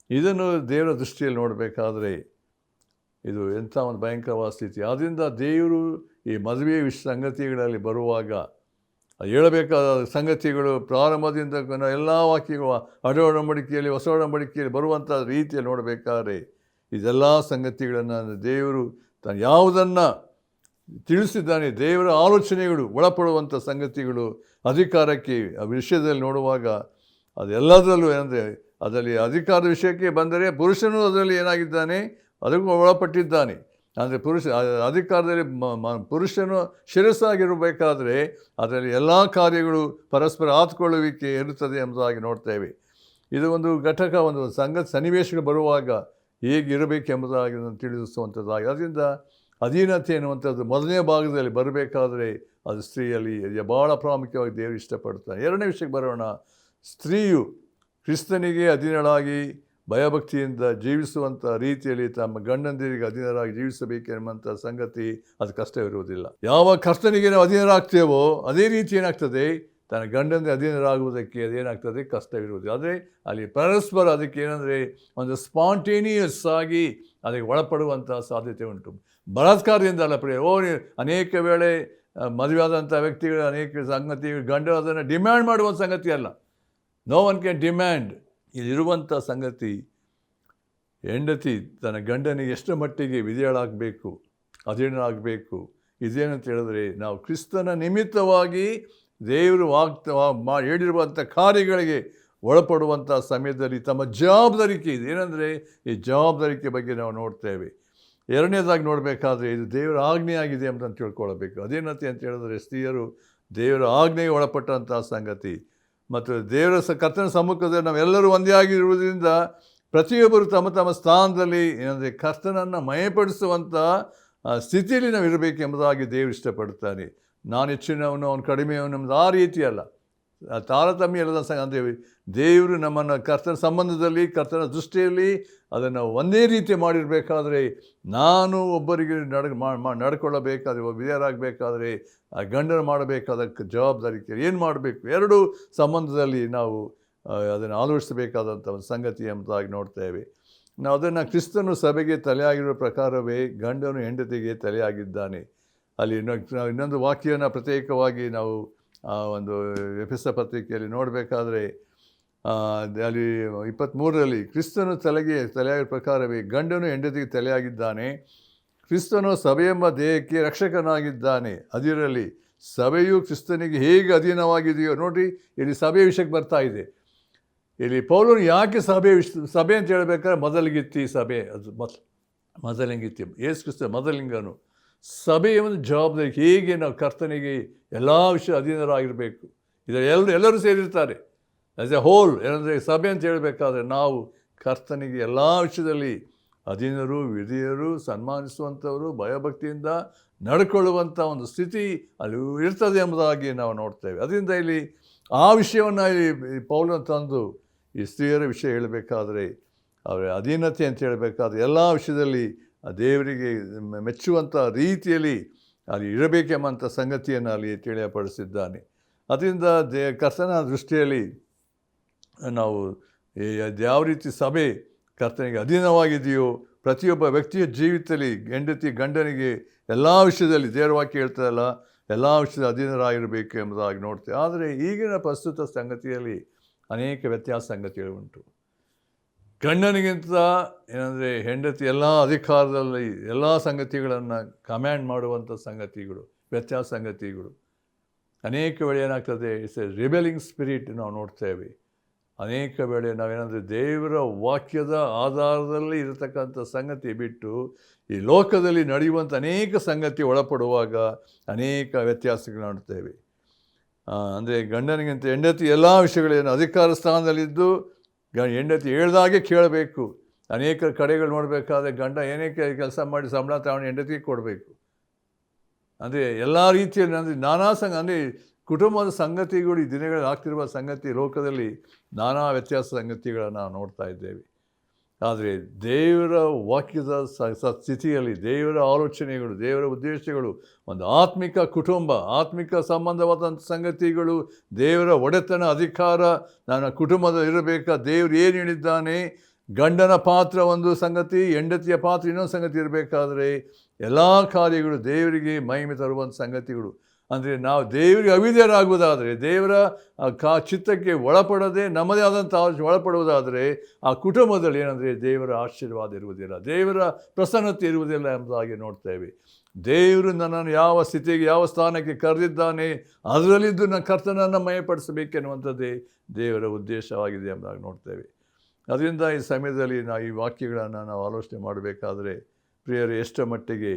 ಇದನ್ನು ದೇವರ ದೃಷ್ಟಿಯಲ್ಲಿ ನೋಡಬೇಕಾದ್ರೆ ಇದು ಎಂಥ ಒಂದು ಭಯಂಕರವಾದ ಸ್ಥಿತಿ. ಆದ್ದರಿಂದ ದೇವರು ಈ ಮದುವೆ ಸಂಗತಿಗಳಲ್ಲಿ ಬರುವಾಗ ಹೇಳಬೇಕಾದ ಸಂಗತಿಗಳು ಪ್ರಾರಂಭದಿಂದ ಎಲ್ಲ ವಾಕ್ಯಗಳು ಒಡಂಬಡಿಕೆಯಲ್ಲಿ ಹೊಸ ಒಡಂಬಡಿಕೆಯಲ್ಲಿ ಬರುವಂಥ ರೀತಿಯಲ್ಲಿ ನೋಡಬೇಕಾದ್ರೆ ಇದೆಲ್ಲ ಸಂಗತಿಗಳನ್ನು ದೇವರು ತಾನು ಯಾವುದನ್ನು ತಿಳಿಸಿದ್ದಾನೆ, ದೇವರ ಆಲೋಚನೆಗಳು ಒಳಪಡುವಂಥ ಸಂಗತಿಗಳು ಅಧಿಕಾರಕ್ಕೆ ಆ ವಿಷಯದಲ್ಲಿ ನೋಡುವಾಗ ಅದೆಲ್ಲದರಲ್ಲೂ ಏನಂದರೆ ಅದರಲ್ಲಿ ಅಧಿಕಾರದ ವಿಷಯಕ್ಕೆ ಬಂದರೆ ಪುರುಷನು ಅದರಲ್ಲಿ ಏನಾಗಿದ್ದಾನೆ, ಅದಕ್ಕೂ ಒಳಪಟ್ಟಿದ್ದಾನೆ. ಅಂದರೆ ಅಧಿಕಾರದಲ್ಲಿ ಪುರುಷನು ಶಿರಸ್ಸಾಗಿರಬೇಕಾದ್ರೆ ಅದರಲ್ಲಿ ಎಲ್ಲ ಕಾರ್ಯಗಳು ಪರಸ್ಪರ ಆತ್ಕೊಳ್ಳುವಿಕೆ ಇರುತ್ತದೆ ಎಂಬುದಾಗಿ ನೋಡ್ತೇವೆ. ಇದು ಒಂದು ಘಟಕ, ಒಂದು ಸನ್ನಿವೇಶಗಳು ಬರುವಾಗ ಹೇಗಿರಬೇಕೆಂಬುದಾಗಿ ತಿಳಿಸುವಂಥದ್ದಾಗಿ. ಅದರಿಂದ ಅಧೀನತೆ ಎನ್ನುವಂಥದ್ದು ಮೊದಲನೇ ಭಾಗದಲ್ಲಿ ಬರಬೇಕಾದ್ರೆ ಅದು ಸ್ತ್ರೀಯಲ್ಲಿ ಭಾಳ ಪ್ರಾಮುಖ್ಯವಾಗಿ ದೇವರು ಇಷ್ಟಪಡ್ತಾನೆ. ಎರಡನೇ ವಿಷಯಕ್ಕೆ ಬರೋಣ. ಸ್ತ್ರೀಯು ಕ್ರಿಸ್ತನಿಗೆ ಅಧೀನಳಾಗಿ ಭಯಭಕ್ತಿಯಿಂದ ಜೀವಿಸುವಂಥ ರೀತಿಯಲ್ಲಿ ತಮ್ಮ ಗಂಡಂದಿರಿಗೆ ಅಧೀನರಾಗಿ ಜೀವಿಸಬೇಕೆನ್ನುವಂಥ ಸಂಗತಿ ಅದು ಕಷ್ಟವಿರುವುದಿಲ್ಲ. ಯಾವ ಕರ್ತನಿಗೆ ನಾವು ಅಧೀನರಾಗ್ತೇವೋ ಅದೇ ರೀತಿ ಏನಾಗ್ತದೆ, ತನ್ನ ಗಂಡಂದಿಗೆ ಅಧೀನರಾಗುವುದಕ್ಕೆ ಅದೇನಾಗ್ತದೆ, ಕಷ್ಟವಿರುವುದಿಲ್ಲ. ಆದರೆ ಅಲ್ಲಿ ಪರಸ್ಪರ ಅದಕ್ಕೆ ಏನಂದರೆ ಒಂದು ಸ್ಪಾಂಟೇನಿಯಸ್ ಆಗಿ ಅದಕ್ಕೆ ಒಳಪಡುವಂಥ ಸಾಧ್ಯತೆ ಉಂಟು. ಬಲಾತ್ಕಾರದಿಂದ ಅಲ್ಲ ಅನೇಕ ವೇಳೆ ಮದುವೆಯಾದಂಥ ವ್ಯಕ್ತಿಗಳು ಅನೇಕ ಸಂಗತಿಗಳು ಗಂಡ ಅದನ್ನು ಡಿಮ್ಯಾಂಡ್ ಮಾಡುವಂಥ ಸಂಗತಿ ಅಲ್ಲ. No one can demand. ಇಲ್ಲಿರುವಂಥ ಸಂಗತಿ ಹೆಂಡತಿ ತನ್ನ ಗಂಡನಿಗೆ ಎಷ್ಟು ಮಟ್ಟಿಗೆ ವಿಧೇಯಳಾಗಬೇಕು, ಅಧೀನರಾಗಬೇಕು. ಇದೇನಂತ ಹೇಳಿದ್ರೆ, ನಾವು ಕ್ರಿಸ್ತನ ನಿಮಿತ್ತವಾಗಿ ದೇವರು ಹೇಳಿರುವಂಥ ಕಾರ್ಯಗಳಿಗೆ ಒಳಪಡುವಂಥ ಸಮಯದಲ್ಲಿ ತಮ್ಮ ಜವಾಬ್ದಾರಿಕೆ ಇದೆ. ಏನಂದರೆ ಈ ಜವಾಬ್ದಾರಿಕೆ ಬಗ್ಗೆ ನಾವು ನೋಡ್ತೇವೆ. ಎರಡನೇದಾಗಿ ನೋಡಬೇಕಾದ್ರೆ ಇದು ದೇವರ ಆಜ್ಞೆಯಾಗಿದೆ ಅಂತ ತಿಳ್ಕೊಳ್ಬೇಕು. ಅದೇನಂತೆ ಅಂತ ಹೇಳಿದ್ರೆ, ಸ್ತ್ರೀಯರು ದೇವರ ಆಜ್ಞೆಗೆ ಒಳಪಟ್ಟಂಥ ಸಂಗತಿ ಮತ್ತು ದೇವರ ಕರ್ತನ ಸಮ್ಮುಖದಲ್ಲಿ ನಾವೆಲ್ಲರೂ ಒಂದೇ ಆಗಿರುವುದರಿಂದ ಪ್ರತಿಯೊಬ್ಬರು ತಮ್ಮ ತಮ್ಮ ಸ್ಥಾನದಲ್ಲಿ ಏನಂದರೆ ಕರ್ತನನ್ನು ಮಯಪಡಿಸುವಂಥ ಸ್ಥಿತಿಯಲ್ಲಿ ನಾವು ಇರಬೇಕೆಂಬುದಾಗಿ ದೇವರು ಇಷ್ಟಪಡ್ತಾನೆ. ನಾನು ಹೆಚ್ಚಿನವನು, ಅವನು ಕಡಿಮೆಯವನು ನಮ್ಮದು ಆ ರೀತಿ ಅಲ್ಲ, ತಾರತಮ್ಯ ಇಲ್ಲದ ಅಂದರೆ ದೇವರು ನಮ್ಮನ್ನು ಕರ್ತನ ಸಂಬಂಧದಲ್ಲಿ, ಕರ್ತನ ದೃಷ್ಟಿಯಲ್ಲಿ ಅದನ್ನು ಒಂದೇ ರೀತಿ ಮಾಡಿರಬೇಕಾದ್ರೆ, ನಾನು ಒಬ್ಬರಿಗೆ ನಡ್ಕೊಳ್ಳಬೇಕಾದ್ರೆ, ವಿಧೇಯರಾಗಬೇಕಾದ್ರೆ ಆ ಗಂಡನ ಮಾಡಬೇಕಾದ ಜವಾಬ್ದಾರಿಕೆ ಏನು ಮಾಡಬೇಕು, ಎರಡೂ ಸಂಬಂಧದಲ್ಲಿ ನಾವು ಅದನ್ನು ಆಲೋಚಿಸಬೇಕಾದಂಥ ಒಂದು ಸಂಗತಿ ಎಂಬುದಾಗಿ ನೋಡ್ತೇವೆ. ನಾವು ಅದನ್ನು ಕ್ರಿಸ್ತನು ಸಭೆಗೆ ತಲೆಯಾಗಿರುವ ಪ್ರಕಾರವೇ ಗಂಡನು ಹೆಂಡತಿಗೆ ತಲೆಯಾಗಿದ್ದಾನೆ. ಅಲ್ಲಿ ನಾವು ಇನ್ನೊಂದು ವಾಕ್ಯನ ಪ್ರತ್ಯೇಕವಾಗಿ ನಾವು ಒಂದು ಎಫೆಸ ಪತ್ರಿಕೆಯಲ್ಲಿ ನೋಡಬೇಕಾದ್ರೆ ಅಲ್ಲಿ 23ರಲ್ಲಿ ಕ್ರಿಸ್ತನು ತಲೆಯಾಗಿರುವ ಪ್ರಕಾರವೇ ಗಂಡನು ಹೆಂಡತಿಗೆ ತಲೆಯಾಗಿದ್ದಾನೆ. ಕ್ರಿಸ್ತನು ಸಭೆಯೆಂಬ ದೇಹಕ್ಕೆ ರಕ್ಷಕನಾಗಿದ್ದಾನೆ. ಅದರಲ್ಲಿ ಸಭೆಯು ಕ್ರಿಸ್ತನಿಗೆ ಹೇಗೆ ಅಧೀನವಾಗಿದೆಯೋ ನೋಡಿರಿ, ಇಲ್ಲಿ ಸಭೆಯ ವಿಷಯಕ್ಕೆ ಬರ್ತಾ ಇದೆ. ಇಲ್ಲಿ ಪೌಲನು ಯಾಕೆ ಸಭೆ ಅಂತ ಹೇಳಬೇಕಾದ್ರೆ ಮೊದಲಿಗಿತ್ತಿ ಸಭೆ, ಅದು ಮೊದಲಿಂಗಿತ್ತಿ ಯೇಸು ಕ್ರಿಸ್ತ ಮೊದಲಿಂಗನು. ಸಭೆಯ ಒಂದು ಜವಾಬ್ದಾರಿ ಹೇಗೆ ನಾವು ಕರ್ತನಿಗೆ ಎಲ್ಲ ವಿಷಯ ಅಧೀನರಾಗಿರಬೇಕು. ಇದರ ಎಲ್ಲರೂ ಸೇರಿರ್ತಾರೆ ಆ್ಯಸ್ ಎ ಹೋಲ್. ಏನಂದರೆ ಸಭೆ ಅಂತ ಹೇಳಬೇಕಾದ್ರೆ ನಾವು ಕರ್ತನಿಗೆ ಎಲ್ಲ ವಿಷಯದಲ್ಲಿ ಅಧೀನರು, ವಿಧಿಯರು, ಸನ್ಮಾನಿಸುವಂಥವರು, ಭಯಭಕ್ತಿಯಿಂದ ನಡ್ಕೊಳ್ಳುವಂಥ ಒಂದು ಸ್ಥಿತಿ ಅಲ್ಲಿ ಇರ್ತದೆ ಎಂಬುದಾಗಿ ನಾವು ನೋಡ್ತೇವೆ. ಅದರಿಂದ ಇಲ್ಲಿ ಆ ವಿಷಯವನ್ನು ಇಲ್ಲಿ ಪೌಲನು ತಂದು ಈ ಸ್ತ್ರೀಯರ ವಿಷಯ ಹೇಳಬೇಕಾದ್ರೆ, ಅವರ ಅಧೀನತೆ ಅಂತ ಹೇಳಬೇಕಾದ್ರೆ ಎಲ್ಲ ವಿಷಯದಲ್ಲಿ ದೇವರಿಗೆ ಮೆಚ್ಚುವಂಥ ರೀತಿಯಲ್ಲಿ ಅಲ್ಲಿ ಇರಬೇಕೆಂಬಂಥ ಸಂಗತಿಯನ್ನು ಅಲ್ಲಿ ತಿಳಿಯಪಡಿಸಿದ್ದಾನೆ. ಅದರಿಂದ ಕರ್ತನ ದೃಷ್ಟಿಯಲ್ಲಿ ನಾವು ಯಾವ ರೀತಿ ಸಭೆ ಕರ್ತನಿಗೆ ಅಧೀನವಾಗಿದೆಯೋ, ಪ್ರತಿಯೊಬ್ಬ ವ್ಯಕ್ತಿಯ ಜೀವಿತದಲ್ಲಿ ಹೆಂಡತಿ ಗಂಡನಿಗೆ ಎಲ್ಲ ವಿಷಯದಲ್ಲಿ ದೇವರ ವಾಕ್ಯ ಹೇಳ್ತಾರಲ್ಲ, ಎಲ್ಲ ವಿಷಯದ ಅಧೀನರಾಗಿರಬೇಕು ಎಂಬುದಾಗಿ ನೋಡ್ತೇವೆ. ಆದರೆ ಈಗಿನ ಪ್ರಸ್ತುತ ಸಂಗತಿಯಲ್ಲಿ ಅನೇಕ ವ್ಯತ್ಯಾಸ ಸಂಗತಿಗಳು ಉಂಟು. ಗಂಡನಿಗಿಂತ ಏನಂದರೆ ಹೆಂಡತಿ ಎಲ್ಲ ಅಧಿಕಾರದಲ್ಲಿ ಎಲ್ಲ ಸಂಗತಿಗಳನ್ನು ಕಮ್ಯಾಂಡ್ ಮಾಡುವಂಥ ಸಂಗತಿಗಳು, ವ್ಯತ್ಯಾಸ ಸಂಗತಿಗಳು ಅನೇಕ ವೇಳೆ ಏನಾಗ್ತದೆ, ಇಟ್ಸ್ ಎ ರಿಬೆಲಿಂಗ್ ಸ್ಪಿರಿಟ್ ನಾವು ನೋಡ್ತೇವೆ. ಅನೇಕ ವೇಳೆ ನಾವೇನಂದರೆ ದೇವರ ವಾಕ್ಯದ ಆಧಾರದಲ್ಲಿ ಇರತಕ್ಕಂಥ ಸಂಗತಿ ಬಿಟ್ಟು ಈ ಲೋಕದಲ್ಲಿ ನಡೆಯುವಂಥ ಅನೇಕ ಸಂಗತಿ ಒಳಪಡುವಾಗ ಅನೇಕ ವ್ಯತ್ಯಾಸಗಳು ನೋಡ್ತೇವೆ. ಅಂದರೆ ಗಂಡನಿಗಿಂತ ಹೆಂಡತಿ ಎಲ್ಲ ವಿಷಯಗಳೇನು ಅಧಿಕಾರ ಸ್ಥಾನದಲ್ಲಿದ್ದು ಹೆಂಡತಿ ಹೇಳ್ದಾಗೆ ಕೇಳಬೇಕು. ಅನೇಕ ಕಡೆಗಳು ನೋಡಬೇಕಾದ್ರೆ ಗಂಡ ಏನೇ ಕೆಲಸ ಮಾಡಿ ಸಂಬಳ ತಗೊಂಡು ಹೆಂಡತಿಗೆ ಕೊಡಬೇಕು. ಅಂದರೆ ಎಲ್ಲ ರೀತಿಯಲ್ಲಿ ಅಂದರೆ ನಾನಾ ಅಂದರೆ ಕುಟುಂಬದ ಸಂಗತಿಗಳು ಈ ದಿನಗಳಲ್ಲಿ ಆಗ್ತಿರುವ ಸಂಗತಿ, ಲೋಕದಲ್ಲಿ ನಾನಾ ವ್ಯತ್ಯಾಸ ಸಂಗತಿಗಳನ್ನು ನಾವು ನೋಡ್ತಾ ಇದ್ದೇವೆ. ಆದರೆ ದೇವರ ವಾಕ್ಯದ ಸ್ಥಿತಿಯಲ್ಲಿ ದೇವರ ಆಲೋಚನೆಗಳು, ದೇವರ ಉದ್ದೇಶಗಳು, ಒಂದು ಆತ್ಮಿಕ ಕುಟುಂಬ, ಆತ್ಮಿಕ ಸಂಬಂಧವಾದಂಥ ಸಂಗತಿಗಳು, ದೇವರ ಒಡೆತನ ಅಧಿಕಾರ ನನ್ನ ಕುಟುಂಬದಲ್ಲಿ ಇರಬೇಕಾ, ದೇವರು ಏನು ಹೇಳಿದ್ದಾನೆ, ಗಂಡನ ಪಾತ್ರ ಒಂದು ಸಂಗತಿ, ಹೆಂಡತಿಯ ಪಾತ್ರ ಇನ್ನೊಂದು ಸಂಗತಿ ಇರಬೇಕಾದ್ರೆ ಎಲ್ಲ ಕಾರ್ಯಗಳು ದೇವರಿಗೆ ಮಹಿಮೆ ತರುವಂಥ ಸಂಗತಿಗಳು. ಅಂದರೆ ನಾವು ದೇವರಿಗೆ ಅವಿಧೇಯರಾಗುವುದಾದರೆ, ದೇವರ ಚಿತ್ತಕ್ಕೆ ಒಳಪಡದೆ ನಮ್ಮದೇ ಆದಂಥ ಒಳಪಡುವುದಾದರೆ ಆ ಕುಟುಂಬದಲ್ಲಿ ಏನಂದರೆ ದೇವರ ಆಶೀರ್ವಾದ ಇರುವುದಿಲ್ಲ, ದೇವರ ಪ್ರಸನ್ನತೆ ಇರುವುದಿಲ್ಲ ಎಂಬುದಾಗಿ ನೋಡ್ತೇವೆ. ದೇವರು ನನ್ನನ್ನು ಯಾವ ಸ್ಥಿತಿಗೆ, ಯಾವ ಸ್ಥಾನಕ್ಕೆ ಕರೆದಿದ್ದಾನೆ, ಅದರಲ್ಲಿದ್ದು ನನ್ನ ಕರ್ತನನ್ನು ಮಯಪಡಿಸಬೇಕೆನ್ನುವಂಥದ್ದೇ ದೇವರ ಉದ್ದೇಶವಾಗಿದೆ ಎಂಬುದಾಗಿ ನೋಡ್ತೇವೆ. ಅದರಿಂದ ಈ ಸಮಯದಲ್ಲಿ ನಾವು ಈ ವಾಕ್ಯಗಳನ್ನು ನಾವು ಆಲೋಚನೆ ಮಾಡಬೇಕಾದ್ರೆ ಪ್ರಿಯರೇ, ಎಷ್ಟರ ಮಟ್ಟಿಗೆ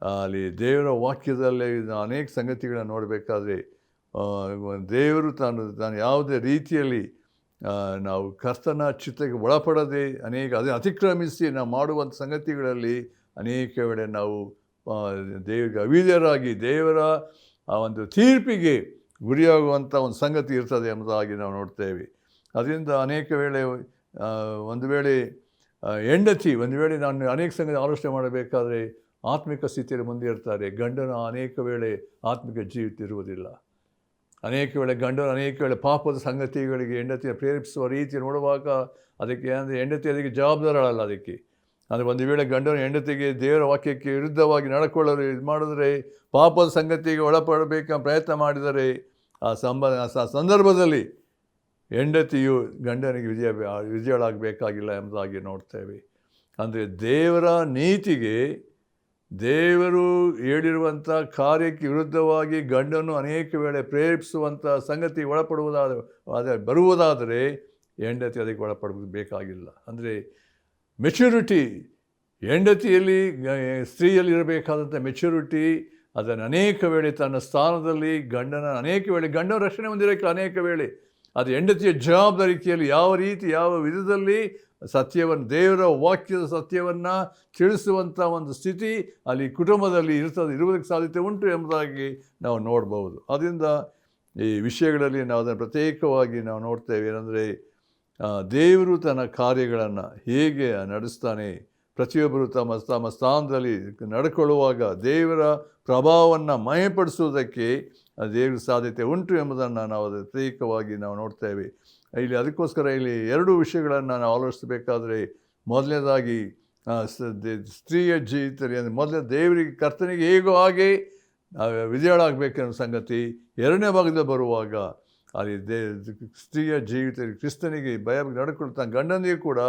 ಅಲ್ಲಿ ದೇವರ ವಾಕ್ಯದಲ್ಲೇ ಅನೇಕ ಸಂಗತಿಗಳನ್ನು ನೋಡಬೇಕಾದ್ರೆ ದೇವರು ತಾನು ಯಾವುದೇ ರೀತಿಯಲ್ಲಿ ನಾವು ಕರ್ತನ ಚಿತ್ತಕ್ಕೆ ಒಳಪಡದೆ ಅದೇ ಅತಿಕ್ರಮಿಸಿ ನಾವು ಮಾಡುವಂಥ ಸಂಗತಿಗಳಲ್ಲಿ ಅನೇಕ ವೇಳೆ ನಾವು ದೇವರಿಗೆ ಅವಿಧೇಯರಾಗಿ ದೇವರ ಆ ಒಂದು ತೀರ್ಪಿಗೆ ಗುರಿಯಾಗುವಂಥ ಒಂದು ಸಂಗತಿ ಇರ್ತದೆ ಎಂಬುದಾಗಿ ನಾವು ನೋಡ್ತೇವೆ. ಅದರಿಂದ ಅನೇಕ ವೇಳೆ ಒಂದು ವೇಳೆ ನಾನು ಅನೇಕ ಸಂಗತಿ ಆಲೋಚನೆ ಮಾಡಬೇಕಾದ್ರೆ ಆತ್ಮಿಕ ಸ್ಥಿತಿಯಲ್ಲಿ ಮುಂದೆ ಇರ್ತಾರೆ. ಗಂಡನ ಅನೇಕ ವೇಳೆ ಆತ್ಮಿಕ ಜೀವಿತ ಇರುವುದಿಲ್ಲ. ಅನೇಕ ವೇಳೆ ಪಾಪದ ಸಂಗತಿಗಳಿಗೆ ಹೆಂಡತಿಯ ಪ್ರೇರೇಪಿಸುವ ರೀತಿ ನೋಡುವಾಗ ಅದಕ್ಕೆ ಅಂದರೆ ಹೆಂಡತಿ ಅದಕ್ಕೆ ಜವಾಬ್ದಾರಳಲ್ಲ. ಅದಕ್ಕೆ ಅಂದರೆ ಒಂದು ವೇಳೆ ಗಂಡನ ಹೆಂಡತಿಗೆ ದೇವರ ವಾಕ್ಯಕ್ಕೆ ವಿರುದ್ಧವಾಗಿ ನಡ್ಕೊಳ್ಳಲು ಇದು ಮಾಡಿದ್ರೆ, ಪಾಪದ ಸಂಗತಿಗೆ ಒಳಪಡಬೇಕೆಂಬ ಪ್ರಯತ್ನ ಮಾಡಿದರೆ ಆ ಸಂದರ್ಭದಲ್ಲಿ ಹೆಂಡತಿಯು ಗಂಡನಿಗೆ ವಿಜಯಳಾಗಬೇಕಾಗಿಲ್ಲ ಎಂಬುದಾಗಿ ನೋಡ್ತೇವೆ. ಅಂದರೆ ದೇವರ ನೀತಿಗೆ, ದೇವರು ಹೇಳಿರುವಂಥ ಕಾರ್ಯಕ್ಕೆ ವಿರುದ್ಧವಾಗಿ ಗಂಡನು ಅನೇಕ ವೇಳೆ ಪ್ರೇರೇಪಿಸುವಂಥ ಸಂಗತಿ ಬರುವುದಾದರೆ ಹೆಂಡತಿ ಅದಕ್ಕೆ ಒಳಪಡಬೇಕಾಗಿಲ್ಲ. ಅಂದರೆ ಮೆಚುರಿಟಿ ಹೆಂಡತಿಯಲ್ಲಿ, ಸ್ತ್ರೀಯಲ್ಲಿ ಇರಬೇಕಾದಂಥ ಮೆಚುರಿಟಿ, ಅದನ್ನು ಅನೇಕ ವೇಳೆ ತನ್ನ ಸ್ಥಾನದಲ್ಲಿ ಗಂಡನ ರಕ್ಷಣೆ ಹೊಂದಿರೋಕ್ಕಿಲ್ಲ. ಅನೇಕ ವೇಳೆ ಅದು ಹೆಂಡತಿಯ ಜವಾಬ್ದಾರಿಕೆಯಲ್ಲಿ ಯಾವ ವಿಧದಲ್ಲಿ ಸತ್ಯವನ್ನು, ದೇವರ ವಾಕ್ಯದ ಸತ್ಯವನ್ನು ತಿಳಿಸುವಂಥ ಒಂದು ಸ್ಥಿತಿ ಅಲ್ಲಿ ಕುಟುಂಬದಲ್ಲಿ ಇರುವುದಕ್ಕೆ ಸಾಧ್ಯತೆ ಉಂಟು ಎಂಬುದಾಗಿ ನಾವು ನೋಡ್ಬೋದು. ಅದರಿಂದ ಈ ವಿಷಯಗಳಲ್ಲಿ ನಾವು ಅದನ್ನು ಪ್ರತ್ಯೇಕವಾಗಿ ನಾವು ನೋಡ್ತೇವೆ. ಏನಂದರೆ ದೇವರು ತನ್ನ ಕಾರ್ಯಗಳನ್ನು ಹೇಗೆ ನಡೆಸ್ತಾನೆ, ಪ್ರತಿಯೊಬ್ಬರು ತಮ್ಮ ಸ್ಥಾನದಲ್ಲಿ ನಡ್ಕೊಳ್ಳುವಾಗ ದೇವರ ಪ್ರಭಾವವನ್ನು ಮಯಪಡಿಸುವುದಕ್ಕೆ ದೇವರ ಸಾಧ್ಯತೆ ಉಂಟು ಎಂಬುದನ್ನು ನಾವು ಪ್ರತ್ಯೇಕವಾಗಿ ನಾವು ನೋಡ್ತೇವೆ. ಅದಕ್ಕೋಸ್ಕರ ಇಲ್ಲಿ 2 ವಿಷಯಗಳನ್ನು ನಾವು ಆಲೋಚಿಸಬೇಕಾದ್ರೆ, ಮೊದಲನೇದಾಗಿ ಸ್ತ್ರೀಯ ಜೀವಿತದಲ್ಲಿ ಅಂದರೆ ಮೊದಲನೇ ದೇವರಿಗೆ, ಕರ್ತನಿಗೆ ಹೇಗೋ ಹಾಗೆ ವಿಜಯಳಾಗಬೇಕೆನ್ನೋ ಸಂಗತಿ. 2ನೇ ಭಾಗದಲ್ಲಿ ಬರುವಾಗ ಅಲ್ಲಿ ಸ್ತ್ರೀಯ ಜೀವಿತದಲ್ಲಿ ಕ್ರಿಸ್ತನಿಗೆ ನಡ್ಕೊಳ್ತಾ ಗಂಡನಿಗೆ ಕೂಡ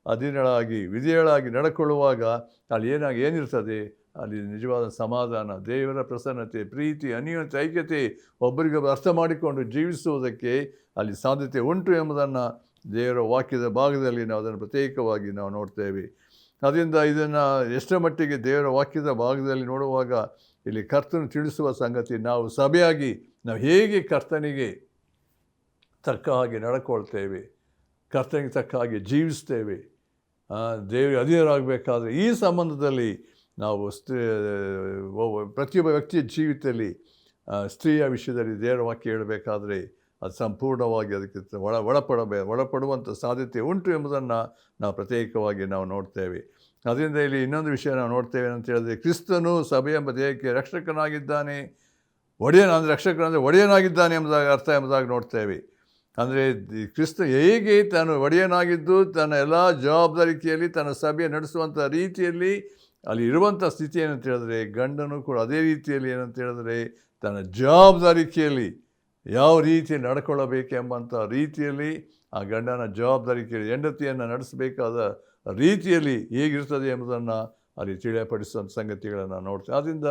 ಅಧೀನಳಾಗಿ ವಿಧೇಯಳಾಗಿ ನಡ್ಕೊಳ್ಳುವಾಗ ಅಲ್ಲಿ ಏನಿರ್ತದೆ, ಅಲ್ಲಿ ನಿಜವಾದ ಸಮಾಧಾನ, ದೇವರ ಪ್ರಸನ್ನತೆ, ಪ್ರೀತಿ, ಅನ್ಯೋನ್ಯತೆ, ಐಕ್ಯತೆ, ಒಬ್ಬರಿಗೊಬ್ಬರು ಅರ್ಥ ಮಾಡಿಕೊಂಡು ಜೀವಿಸುವುದಕ್ಕೆ ಅಲ್ಲಿ ಸಾಧ್ಯತೆ ಉಂಟು ಎಂಬುದನ್ನು ದೇವರ ವಾಕ್ಯದ ಭಾಗದಲ್ಲಿ ನಾವು ಅದನ್ನು ಪ್ರತ್ಯೇಕವಾಗಿ ನಾವು ನೋಡ್ತೇವೆ. ಅದರಿಂದ ಇದನ್ನು ಎಷ್ಟರ ಮಟ್ಟಿಗೆ ದೇವರ ವಾಕ್ಯದ ಭಾಗದಲ್ಲಿ ನೋಡುವಾಗ ಇಲ್ಲಿ ಕರ್ತನು ತಿಳಿಸುವ ಸಂಗತಿ, ನಾವು ಸಭೆಯಾಗಿ ನಾವು ಹೇಗೆ ಕರ್ತನಿಗೆ ತಕ್ಕ ಹಾಗೆ ನಡ್ಕೊಳ್ತೇವೆ, ಕರ್ತನಿಗೆ ತಕ್ಕ ಹಾಗೆ ಜೀವಿಸ್ತೇವೆ, ದೇವರಿಗೆ ಅಧೀನರಾಗಬೇಕಾದ್ರೆ ಈ ಸಂಬಂಧದಲ್ಲಿ ನಾವು ಪ್ರತಿಯೊಬ್ಬ ವ್ಯಕ್ತಿಯ ಜೀವಿತದಲ್ಲಿ ಸ್ತ್ರೀಯ ವಿಷಯದಲ್ಲಿ ದೇವರ ವಾಕ್ಯ ಹೇಳಬೇಕಾದ್ರೆ ಅದು ಸಂಪೂರ್ಣವಾಗಿ ಅದಕ್ಕೆ ಒಳಪಡುವಂಥ ಸಾಧ್ಯತೆ ಉಂಟು ಎಂಬುದನ್ನು ನಾವು ಪ್ರತ್ಯೇಕವಾಗಿ ನಾವು ನೋಡ್ತೇವೆ. ಅದರಿಂದ ಇಲ್ಲಿ ಇನ್ನೊಂದು ವಿಷಯ ನಾವು ನೋಡ್ತೇವೆ ಅಂತ ಹೇಳಿದ್ರೆ, ಕ್ರಿಸ್ತನು ಸಭೆ ಎಂಬ ದೇಹಕ್ಕೆ ರಕ್ಷಕನಾಗಿದ್ದಾನೆ, ಒಡೆಯನಾಗಿದ್ದಾನೆ ಎಂಬುದಾಗಿ ನೋಡ್ತೇವೆ. ಅಂದರೆ ಕ್ರಿಸ್ತ ಹೇಗೆ ತಾನು ಒಡೆಯನಾಗಿದ್ದು ತನ್ನ ಎಲ್ಲ ಜವಾಬ್ದಾರಿಕೆಯಲ್ಲಿ ತನ್ನ ಸಭೆ ನಡೆಸುವಂಥ ರೀತಿಯಲ್ಲಿ ಅಲ್ಲಿ ಇರುವಂಥ ಸ್ಥಿತಿ ಏನಂತ ಹೇಳಿದ್ರೆ, ಗಂಡನು ಕೂಡ ಅದೇ ರೀತಿಯಲ್ಲಿ ಏನಂತ ಹೇಳಿದ್ರೆ ತನ್ನ ಜವಾಬ್ದಾರಿಕೆಯಲ್ಲಿ ಯಾವ ರೀತಿ ನಡ್ಕೊಳ್ಳಬೇಕೆಂಬಂಥ ರೀತಿಯಲ್ಲಿ ಆ ಗಂಡನ ಜವಾಬ್ದಾರಿಕೆಯಲ್ಲಿ ಹೆಂಡತಿಯನ್ನು ನಡೆಸಬೇಕಾದ ರೀತಿಯಲ್ಲಿ ಹೇಗಿರ್ತದೆ ಎಂಬುದನ್ನು ಅಲ್ಲಿ ತಿಳಿಯಪಡಿಸುವಂಥ ಸಂಗತಿಗಳನ್ನು ನೋಡ್ತೇವೆ. ಆದ್ದರಿಂದ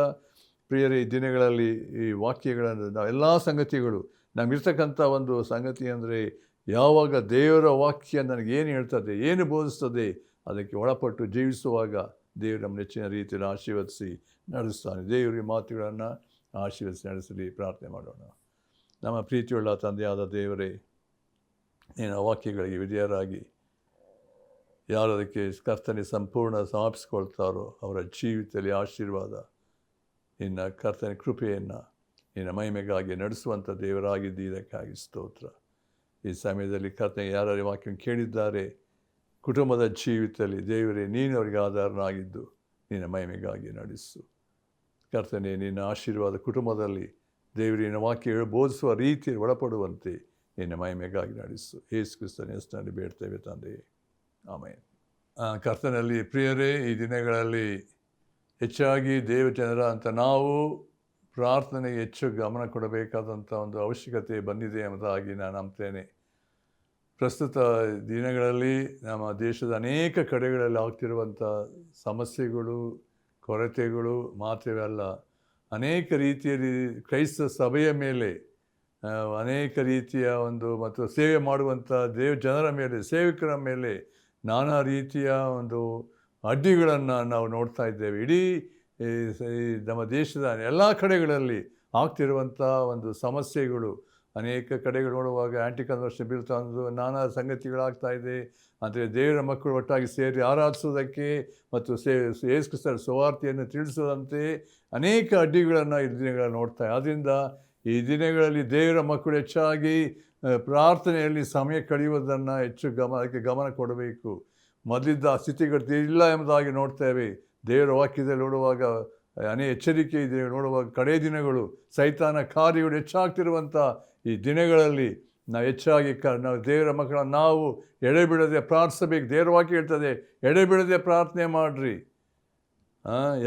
ಪ್ರಿಯರೇ, ಈ ದಿನಗಳಲ್ಲಿ ಈ ವಾಕ್ಯಗಳನ್ನು ನಾವು ಎಲ್ಲ ಸಂಗತಿಗಳು ನಮಗಿರ್ತಕ್ಕಂಥ ಒಂದು ಸಂಗತಿ ಅಂದರೆ, ಯಾವಾಗ ದೇವರ ವಾಕ್ಯ ನನಗೇನು ಹೇಳ್ತದೆ, ಏನು ಬೋಧಿಸ್ತದೆ, ಅದಕ್ಕೆ ಒಳಪಟ್ಟು ಜೀವಿಸುವಾಗ ದೇವರು ನಮ್ಮ ನೆಚ್ಚಿನ ರೀತಿಯಲ್ಲಿ ಆಶೀರ್ವದಿಸಿ ನಡೆಸ್ತಾನೆ. ದೇವರ ಮಾತುಗಳನ್ನು ಆಶೀರ್ವದಿಸಿ ನಡೆಸಲಿ. ಪ್ರಾರ್ಥನೆ ಮಾಡೋಣ. ನಮ್ಮ ಪ್ರೀತಿಯುಳ್ಳ ತಂದೆಯಾದ ದೇವರೇ, ನಿನ್ನ ವಾಕ್ಯಗಳಿಗೆ ವಿಧೇಯರಾಗಿ ಯಾರು ಅದಕ್ಕೆ ಕರ್ತನೆ ಸಂಪೂರ್ಣ ಸಮರ್ಪಿಸ್ಕೊಳ್ತಾರೋ ಅವರ ಜೀವಿತದಲ್ಲಿ ಆಶೀರ್ವಾದ, ನಿನ್ನ ಕರ್ತನ ಕೃಪೆಯನ್ನು ನಿನ್ನ ಮಹಿಮೆಗಾಗಿ ನಡೆಸುವಂಥ ದೇವರಾಗಿದ್ದು ಇದಕ್ಕಾಗಿ ಸ್ತೋತ್ರ. ಈ ಸಮಯದಲ್ಲಿ ಕರ್ತನೆ ಯಾರು ವಾಕ್ಯ ಕೇಳಿದ್ದಾರೆ, ಕುಟುಂಬದ ಜೀವಿತದಲ್ಲಿ ದೇವರೇ ನೀನು ಅವರಿಗೆ ಆಧಾರನಾಗಿದ್ದು ನಿನ್ನ ಮಹಿಮೆಗಾಗಿ ನಡೆಸು. ಕರ್ತನೆ, ನಿನ್ನ ಆಶೀರ್ವಾದ ಕುಟುಂಬದಲ್ಲಿ ದೇವರಿನ ವಾಕ್ಯ ಬೋಧಿಸುವ ರೀತಿಯಲ್ಲಿ ಒಳಪಡುವಂತೆ ನಿನ್ನ ಮಹಿಮೆಗಾಗಿ ನಡೆಸು. ಯೇಸು ಕ್ರಿಸ್ತನ ಹೆಸರಿನಲ್ಲಿ ಬೇಡ್ತೇವೆ ತಂದೆಯೇ, ಆಮೆನ್. ಕರ್ತನಲ್ಲಿ ಪ್ರಿಯರೇ, ಈ ದಿನಗಳಲ್ಲಿ ಹೆಚ್ಚಾಗಿ ದೇವಜನರ ಅಂತ ನಾವು ಪ್ರಾರ್ಥನೆಗೆ ಹೆಚ್ಚು ಗಮನ ಕೊಡಬೇಕಾದಂಥ ಒಂದು ಅವಶ್ಯಕತೆ ಬಂದಿದೆ ಎಂಬುದಾಗಿ ನಾನು ನಂಬ್ತೇನೆ. ಪ್ರಸ್ತುತ ದಿನಗಳಲ್ಲಿ ನಮ್ಮ ದೇಶದ ಅನೇಕ ಕಡೆಗಳಲ್ಲಿ ಆಗ್ತಿರುವಂಥ ಸಮಸ್ಯೆಗಳು, ಕೊರತೆಗಳು ಮಾತ್ರವೇ ಅಲ್ಲ, ಅನೇಕ ರೀತಿಯಲ್ಲಿ ಕ್ರೈಸ್ತ ಸಭೆಯ ಮೇಲೆ ಅನೇಕ ರೀತಿಯ ಮತ್ತು ಸೇವೆ ಮಾಡುವಂಥ ಜನರ ಮೇಲೆ, ಸೇವಕರ ಮೇಲೆ ನಾನಾ ರೀತಿಯ ಅಡ್ಡಿಗಳನ್ನು ನಾವು ನೋಡ್ತಾ ಇದ್ದೇವೆ. ಇಡೀ ನಮ್ಮ ದೇಶದ ಎಲ್ಲ ಕಡೆಗಳಲ್ಲಿ ಆಗ್ತಿರುವಂಥ ಒಂದು ಸಮಸ್ಯೆಗಳು, ಅನೇಕ ಕಡೆಗಳು ನೋಡುವಾಗ ಆ್ಯಂಟಿ ಕನ್ವರ್ಷನ್ ಬಿಲ್ ತಂದು ನಾನಾ ಸಂಗತಿಗಳಾಗ್ತಾ ಇದೆ. ಅಂದರೆ ದೇವರ ಮಕ್ಕಳು ಒಟ್ಟಾಗಿ ಸೇರಿ ಆರಾಧಿಸೋದಕ್ಕೆ ಮತ್ತು ಯೇಸು ಕ್ರಿಸ್ತರ ಸುವಾರ್ತೆಯನ್ನು ತಿಳಿಸೋದಂತೆ ಅನೇಕ ಅಡ್ಡಿಗಳನ್ನು ಈ ದಿನಗಳಲ್ಲಿ ನೋಡ್ತಾ. ಆದ್ದರಿಂದ ಈ ದಿನಗಳಲ್ಲಿ ದೇವರ ಮಕ್ಕಳು ಹೆಚ್ಚಾಗಿ ಪ್ರಾರ್ಥನೆಯಲ್ಲಿ ಸಮಯ ಕಳೆಯುವುದನ್ನು ಹೆಚ್ಚು ಅದಕ್ಕೆ ಗಮನ ಕೊಡಬೇಕು. ಮೊದಲಿದ್ದ ಸ್ಥಿತಿಗತಿ ಇಲ್ಲ ಎಂಬುದಾಗಿ ನೋಡ್ತೇವೆ. ದೇವರ ವಾಕ್ಯದಲ್ಲಿ ನೋಡುವಾಗ ಎಚ್ಚರಿಕೆ ಇದೆ. ನೋಡುವಾಗ ಕಡೆ ದಿನಗಳು ಸೈತಾನ ಕಾರ್ಯಗಳು ಹೆಚ್ಚಾಗ್ತಿರುವಂಥ ಈ ದಿನಗಳಲ್ಲಿ ನಾವು ಹೆಚ್ಚಾಗಿ ನಾವು ದೇವರ ಮಕ್ಕಳನ್ನು ನಾವು ಎಡೆಬಿಡದೆ ಪ್ರಾರ್ಥಿಸಬೇಕು. ದೇವರ ವಾಕ್ಯ ಹೇಳ್ತದೆ, ಎಡೆಬಿಡದೆ ಪ್ರಾರ್ಥನೆ ಮಾಡಿರಿ.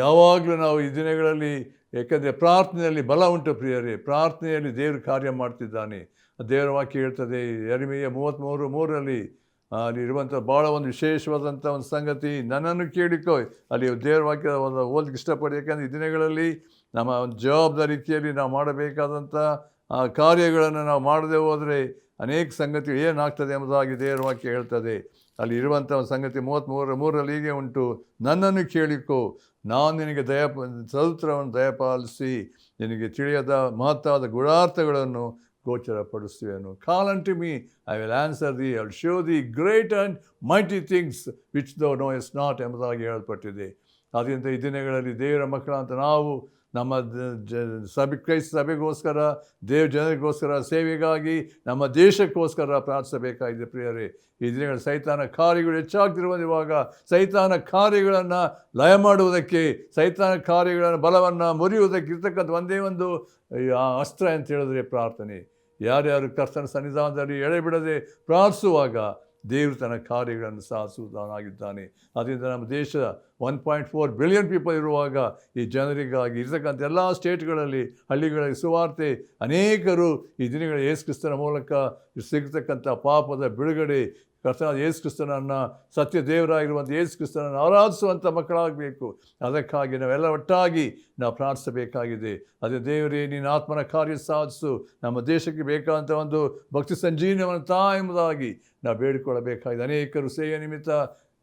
ಯಾವಾಗಲೂ ನಾವು ಈ ದಿನಗಳಲ್ಲಿ, ಯಾಕಂದರೆ ಪ್ರಾರ್ಥನೆಯಲ್ಲಿ ಬಲ ಉಂಟು ಪ್ರಿಯರೇ. ಪ್ರಾರ್ಥನೆಯಲ್ಲಿ ದೇವರು ಕಾರ್ಯ ಮಾಡ್ತಿದ್ದಾನೆ. ದೇವರ ವಾಕ್ಯ ಹೇಳ್ತದೆ, ಯೆರೆಮೀಯ 33:3 ಅಲ್ಲಿ ಇರುವಂಥ ಭಾಳ ಒಂದು ವಿಶೇಷವಾದಂಥ ಒಂದು ಸಂಗತಿ, ನನ್ನನ್ನು ಕೇಳಿಕೋ. ಅಲ್ಲಿ ದೇವರ ವಾಕ್ಯ ಓದಲಿಕ್ಕೆ ಇಷ್ಟಪಡಿ. ಯಾಕಂದರೆ ಈ ದಿನಗಳಲ್ಲಿ ನಮ್ಮ ಒಂದು ಜವಾಬ್ದಾರಿ ರೀತಿಯಲ್ಲಿ ನಾವು ಮಾಡಬೇಕಾದಂಥ ಕಾರ್ಯಗಳನ್ನು ನಾವು ಮಾಡದೆ ಹೋದರೆ ಅನೇಕ ಸಂಗತಿಗಳು ಏನಾಗ್ತದೆ ಎಂಬುದಾಗಿ ದೇವರ ವಾಕ್ಯ ಹೇಳ್ತದೆ. ಅಲ್ಲಿ ಇರುವಂಥ ಒಂದು ಸಂಗತಿ 33:3 ಹೀಗೆ ಉಂಟು, ನನ್ನನ್ನು ಕೇಳಿಕೋ, ನಾನು ನಿನಗೆ ಸಹಸ್ರವನ್ನು ದಯಪಾಲಿಸಿ ನಿನಗೆ ತಿಳಿಯದ ಮಹತ್ತಾದ ಗೂಢಾರ್ಥಗಳನ್ನು ಗೋಚರಪಡಿಸುವೆನು. ಕಾಲ್ unto me, I will answer thee, I will show thee great and mighty things which thou knowest not ಎಂಬುದಾಗಿ ಹೇಳಲ್ಪಟ್ಟಿದೆ. ಆದ್ದರಿಂದ ಈ ದಿನಗಳಲ್ಲಿ ದೇವರ ಮಕ್ಕಳಂತ ನಾವು ನಮ್ಮ ಕ್ರೈಸ್ತ ಸಭೆಗೋಸ್ಕರ, ದೇವ ಜನರಿಗೋಸ್ಕರ, ಸೇವೆಗಾಗಿ, ನಮ್ಮ ದೇಶಕ್ಕೋಸ್ಕರ ಪ್ರಾರ್ಥಿಸಬೇಕಾಗಿದೆ ಪ್ರಿಯರೇ. ಈ ದಿನಗಳ ಸೈತಾನ ಕಾರ್ಯಗಳು ಹೆಚ್ಚಾಗ್ತಿರುವಾಗ ಸೈತಾನ ಕಾರ್ಯಗಳನ್ನು ಲಯ ಮಾಡುವುದಕ್ಕೆ, ಸೈತಾನ ಕಾರ್ಯಗಳನ್ನು ಬಲವನ್ನು ಮುರಿಯುವುದಕ್ಕೆ ಇರ್ತಕ್ಕಂಥ ಒಂದೇ ಒಂದು ಅಸ್ತ್ರ ಅಂತ ಹೇಳಿದ್ರೆ ಪ್ರಾರ್ಥನೆ. ಯಾರ್ಯಾರು ಕರ್ತನ ಸನ್ನಿಧಾನದಲ್ಲಿ ಎಡೆಬಿಡದೆ ಪ್ರಾರ್ಥಿಸುವಾಗ ದೇವರು ತನ್ನ ಕಾರ್ಯಗಳನ್ನು ಸಾಧಿಸುವುದಾಗಿದ್ದಾನೆ. ಅದರಿಂದ ನಮ್ಮ ದೇಶದ 1.4 ಬಿಲಿಯನ್ ಪೀಪಲ್ ಇರುವಾಗ ಈ ಜನರಿಗಾಗಿ ಇರ್ತಕ್ಕಂಥ ಎಲ್ಲ ಸ್ಟೇಟ್ಗಳಲ್ಲಿ, ಹಳ್ಳಿಗಳಲ್ಲಿ ಸುವಾರ್ತೆ ಅನೇಕರು ಈ ದಿನಗಳ ಯೇಸು ಕ್ರಿಸ್ತನ ಮೂಲಕ ಸಿಗತಕ್ಕಂಥ ಪಾಪದ ಬಿಡುಗಡೆ, ಕರ್ತನಾದ ಯೇಸು ಕ್ರಿಸ್ತನನ್ನು, ಸತ್ಯ ದೇವರಾಗಿರುವಂಥ ಯೇಸು ಕ್ರಿಸ್ತನನ್ನು ಆರಾಧಿಸುವಂಥ ಮಕ್ಕಳಾಗಬೇಕು. ಅದಕ್ಕಾಗಿ ನಾವೆಲ್ಲ ಒಟ್ಟಾಗಿ ನಾವು ಪ್ರಾರ್ಥಿಸಬೇಕಾಗಿದೆ. ಅದೇ ದೇವರೇ, ನೀನು ಆತ್ಮನ ಕಾರ್ಯ ಸಾಧಿಸು, ನಮ್ಮ ದೇಶಕ್ಕೆ ಬೇಕಾದಂಥ ಒಂದು ಭಕ್ತಿ ಸಂಜೀವನವನ್ನು ತಾ ಎಂಬುದಾಗಿ ನಾವು ಬೇಡಿಕೊಳ್ಳಬೇಕಾಗಿದೆ. ಅನೇಕರು ಸೇವೆಯ ನಿಮಿತ್ತ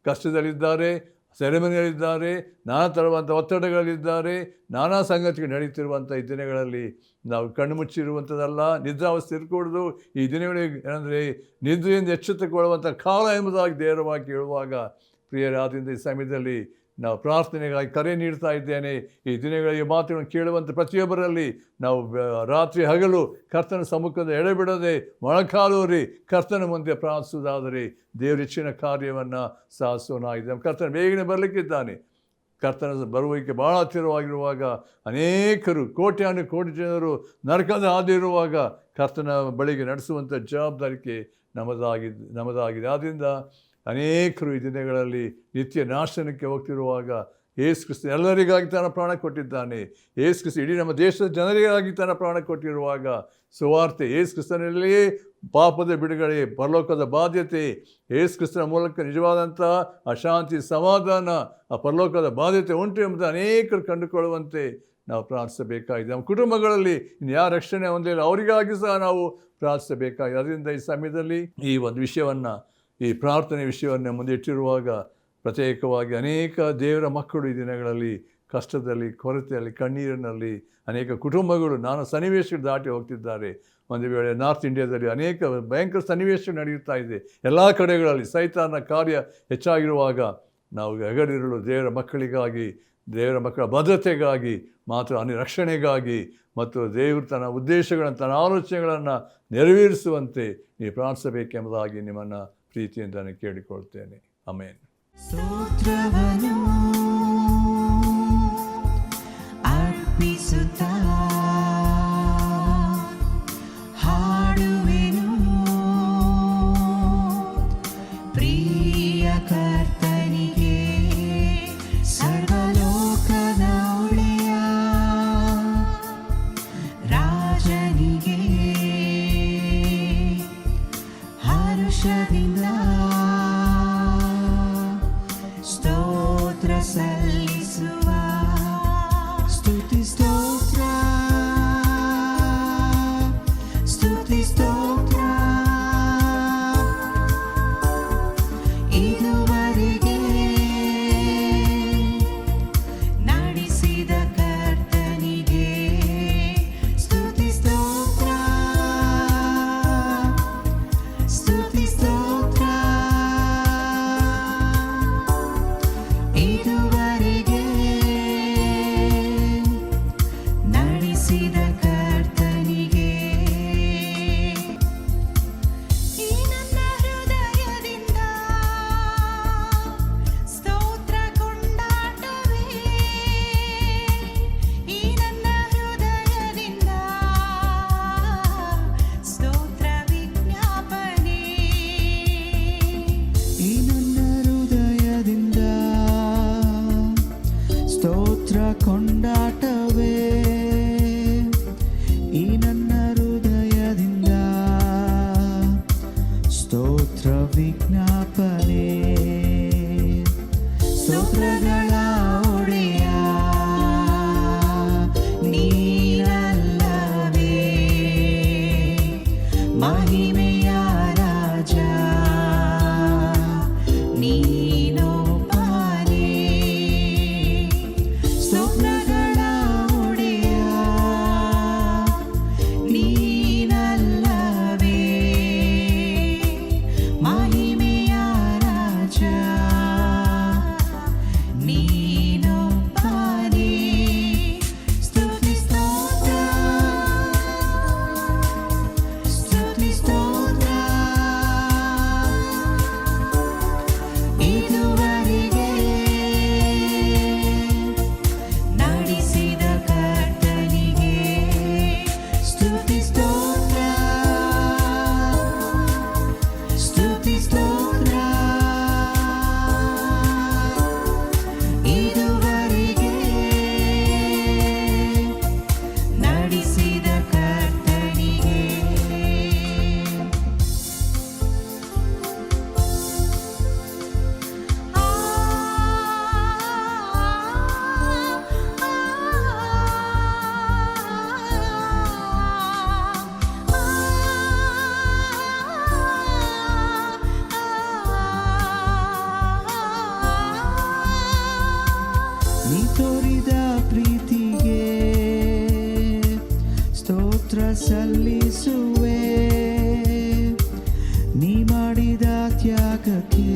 ಕಷ್ಟದಲ್ಲಿದ್ದಾರೆ, ಸೆರೆಮನೆಯಲ್ಲಿದ್ದಾರೆ, ನಾನಾ ಥರವಂಥ ಒತ್ತಡಗಳಲ್ಲಿದ್ದಾರೆ, ನಾನಾ ಸಂಗತಿಗಳು ನಡೀತಿರುವಂಥ ಈ ದಿನಗಳಲ್ಲಿ ನಾವು ಕಣ್ಣು ಮುಚ್ಚಿರುವಂಥದ್ದಲ್ಲ, ನಿದ್ರಾವಸ್ಥೆ ಇರಕೂಡದು. ಈ ದಿನಗಳಿಗೆ ಏನಂದರೆ ನಿದ್ರೆಯಿಂದ ಎಚ್ಚೆತ್ತುಕೊಳ್ಳುವಂಥ ಕಾಲ ಎಂಬುದಾಗಿ ದೇವರ ವಾಕ್ಯ ಹೇಳುವಾಗ ಪ್ರಿಯರೇ, ಆದ್ದರಿಂದ ಈ ಸಮಯದಲ್ಲಿ ನಾವು ಪ್ರಾರ್ಥನೆಗಾಗಿ ಕರೆ ನೀಡ್ತಾ ಇದ್ದೇನೆ. ಈ ದಿನಗಳಿಗೆ ಮಾತುಗಳನ್ನು ಕೇಳುವಂಥ ಪ್ರತಿಯೊಬ್ಬರಲ್ಲಿ ನಾವು ರಾತ್ರಿ ಹಗಲು ಕರ್ತನ ಸಮ್ಮುಖದ ಎಡೆಬಿಡದೆ ಮೊಳಕಾಲೂರಿ ಕರ್ತನ ಮುಂದೆ ಪ್ರಾರ್ಥಿಸುವುದಾದರೆ ದೇವರ ಹೆಚ್ಚಿನ ಕಾರ್ಯವನ್ನು ಸಾಧಿಸೋನಾಗಿದೆ. ಕರ್ತನ ಬೇಗನೆ ಬರಲಿಕ್ಕಿದ್ದಾನೆ. ಕರ್ತನ ಬರುವಿಕೆ ಭಾಳ ಹತ್ತಿರವಾಗಿರುವಾಗ ಅನೇಕರು, ಕೋಟ್ಯಾನು ಕೋಟಿ ಜನರು ನರಕದ ಹಾದಿರುವಾಗ ಕರ್ತನ ಬಳಿಗೆ ನಡೆಸುವಂಥ ಜವಾಬ್ದಾರಿಕೆ ನಮ್ಮದಾಗಿದೆ. ಆದ್ದರಿಂದ ಅನೇಕರು ಈ ದಿನಗಳಲ್ಲಿ ನಿತ್ಯ ನಾಶನಕ್ಕೆ ಹೋಗ್ತಿರುವಾಗ ಯೇಸು ಕ್ರಿಸ್ತ ಎಲ್ಲರಿಗಾಗಿ ತನ್ನ ಪ್ರಾಣ ಕೊಟ್ಟಿದ್ದಾನೆ. ಯೇಸು ಕ್ರಿಸ್ತ ಇಡೀ ನಮ್ಮ ದೇಶದ ಜನರಿಗಾಗಿ ತನ್ನ ಪ್ರಾಣ ಕೊಟ್ಟಿರುವಾಗ ಸುವಾರ್ತೆ, ಯೇಸು ಕ್ರಿಸ್ತನಲ್ಲಿಯೇ ಪಾಪದ ಬಿಡುಗಡೆ, ಪರಲೋಕದ ಬಾಧ್ಯತೆ, ಯೇಸು ಕ್ರಿಸ್ತನ ಮೂಲಕ ನಿಜವಾದಂಥ ಅಶಾಂತಿ, ಸಮಾಧಾನ, ಆ ಪರಲೋಕದ ಬಾಧ್ಯತೆ ಉಂಟು ಎಂಬುದು ಅನೇಕರು ಕಂಡುಕೊಳ್ಳುವಂತೆ ನಾವು ಪ್ರಾರ್ಥಿಸಬೇಕಾಗಿದೆ. ನಮ್ಮ ಕುಟುಂಬಗಳಲ್ಲಿ ಇನ್ನು ಯಾರ ರಕ್ಷಣೆ ಹೊಂದಿಲ್ಲ ಅವರಿಗಾಗಿ ಸಹ ನಾವು ಪ್ರಾರ್ಥಿಸಬೇಕಾಗಿದೆ. ಅದರಿಂದ ಈ ಸಮಯದಲ್ಲಿ ಈ ಒಂದು ವಿಷಯವನ್ನು, ಈ ಪ್ರಾರ್ಥನೆ ವಿಷಯವನ್ನು ಮುಂದೆ ಇಟ್ಟಿರುವಾಗ ಪ್ರತ್ಯೇಕವಾಗಿ ಅನೇಕ ದೇವರ ಮಕ್ಕಳು ಈ ದಿನಗಳಲ್ಲಿ ಕಷ್ಟದಲ್ಲಿ, ಕೊರತೆಯಲ್ಲಿ, ಕಣ್ಣೀರಿನಲ್ಲಿ ಅನೇಕ ಕುಟುಂಬಗಳು ನಾನಾ ಸನ್ನಿವೇಶಗಳು ದಾಟಿ ಹೋಗ್ತಿದ್ದಾರೆ. ಒಂದು ವೇಳೆ ನಾರ್ತ್ ಇಂಡಿಯಾದಲ್ಲಿ ಅನೇಕ ಭಯಂಕರ ಸನ್ನಿವೇಶಗಳು ನಡೆಯುತ್ತಾ ಇದೆ. ಎಲ್ಲ ಕಡೆಗಳಲ್ಲಿ ಸೈತಾನ ಕಾರ್ಯ ಹೆಚ್ಚಾಗಿರುವಾಗ ನಾವು ಹಗಲಿರುಳು ದೇವರ ಮಕ್ಕಳಿಗಾಗಿ, ದೇವರ ಮಕ್ಕಳ ಭದ್ರತೆಗಾಗಿ ಮಾತ್ರ ರಕ್ಷಣೆಗಾಗಿ ಮತ್ತು ದೇವರು ತನ್ನ ಉದ್ದೇಶಗಳನ್ನು, ತನ್ನ ಆಲೋಚನೆಗಳನ್ನು ನೆರವೇರಿಸುವಂತೆ ನೀವು ಪ್ರಾರ್ಥಿಸಬೇಕೆಂಬುದಾಗಿ ನಿಮ್ಮನ್ನು ಪ್ರೀತಿಯಿಂದ ನಾನು ಕೇಳಿಕೊಳ್ತೇನೆ. ಆಮೆನ್. ಸ್ತೋತ್ರವನ್ನು ಅರ್ಪಿಸುತ್ತಾ ಹಾಡುವೆನು ಪ್ರಿಯ ಕರ್ತನಿಗೆ, ಸರ್ವಲೋಕದ ಒಡೆಯ ರಾಜನಿಗೆ ಹರ್ಷದಿಂದ ಸ್ತೋತ್ರ ಸಲ್ಲಿಸುವ. ಸ್ತುತಿ ಸ್ತೋತ್ರ, ಸ್ತುತಿ ಸ್ತೋತ್ರ, ಇದುವರೆಗೆ ನೀನಪ್ಪನೇ ಸ್ತೋತ್ರಗಳ ಒಡೆಯ ನೀನಲ್ಲವೇ ಮಹಿಮೆಯ ರಾಜ ನೀನೊಬ್ಬನೇ ಸ್ತೋತ್ರಗಳ ಒಡೆಯ ನೀನಲ್ಲವೇ ಮಹಿಮೆಯ ರಾಜ ನೀನೊಬ್ಬನೇ ಸ್ತುತಿ ಸ್ತೋತ್ರ ಸ್ತುತಿ ಸ್ತೋತ್ರ ಇದುವರೆಗೆ ನಡೆಸಿದ ಕರ್ತನಿಗೆ ಸ್ತುತಿ ಸ್ತೋತ್ರ ಸ್ತುತಿ ಸ್ತೋತ್ರ ಇದುವರೆಗೆ ನಡೆಸಿದ ಕರ್ತನಿಗೆ ನೀ ತೋರಿದ ಪ್ರೀತಿಗೆ ಸ್ತೋತ್ರ ಸಲ್ಲಿಸುವೆ ನೀ ಮಾಡಿದ ತ್ಯಾಗಕ್ಕೆ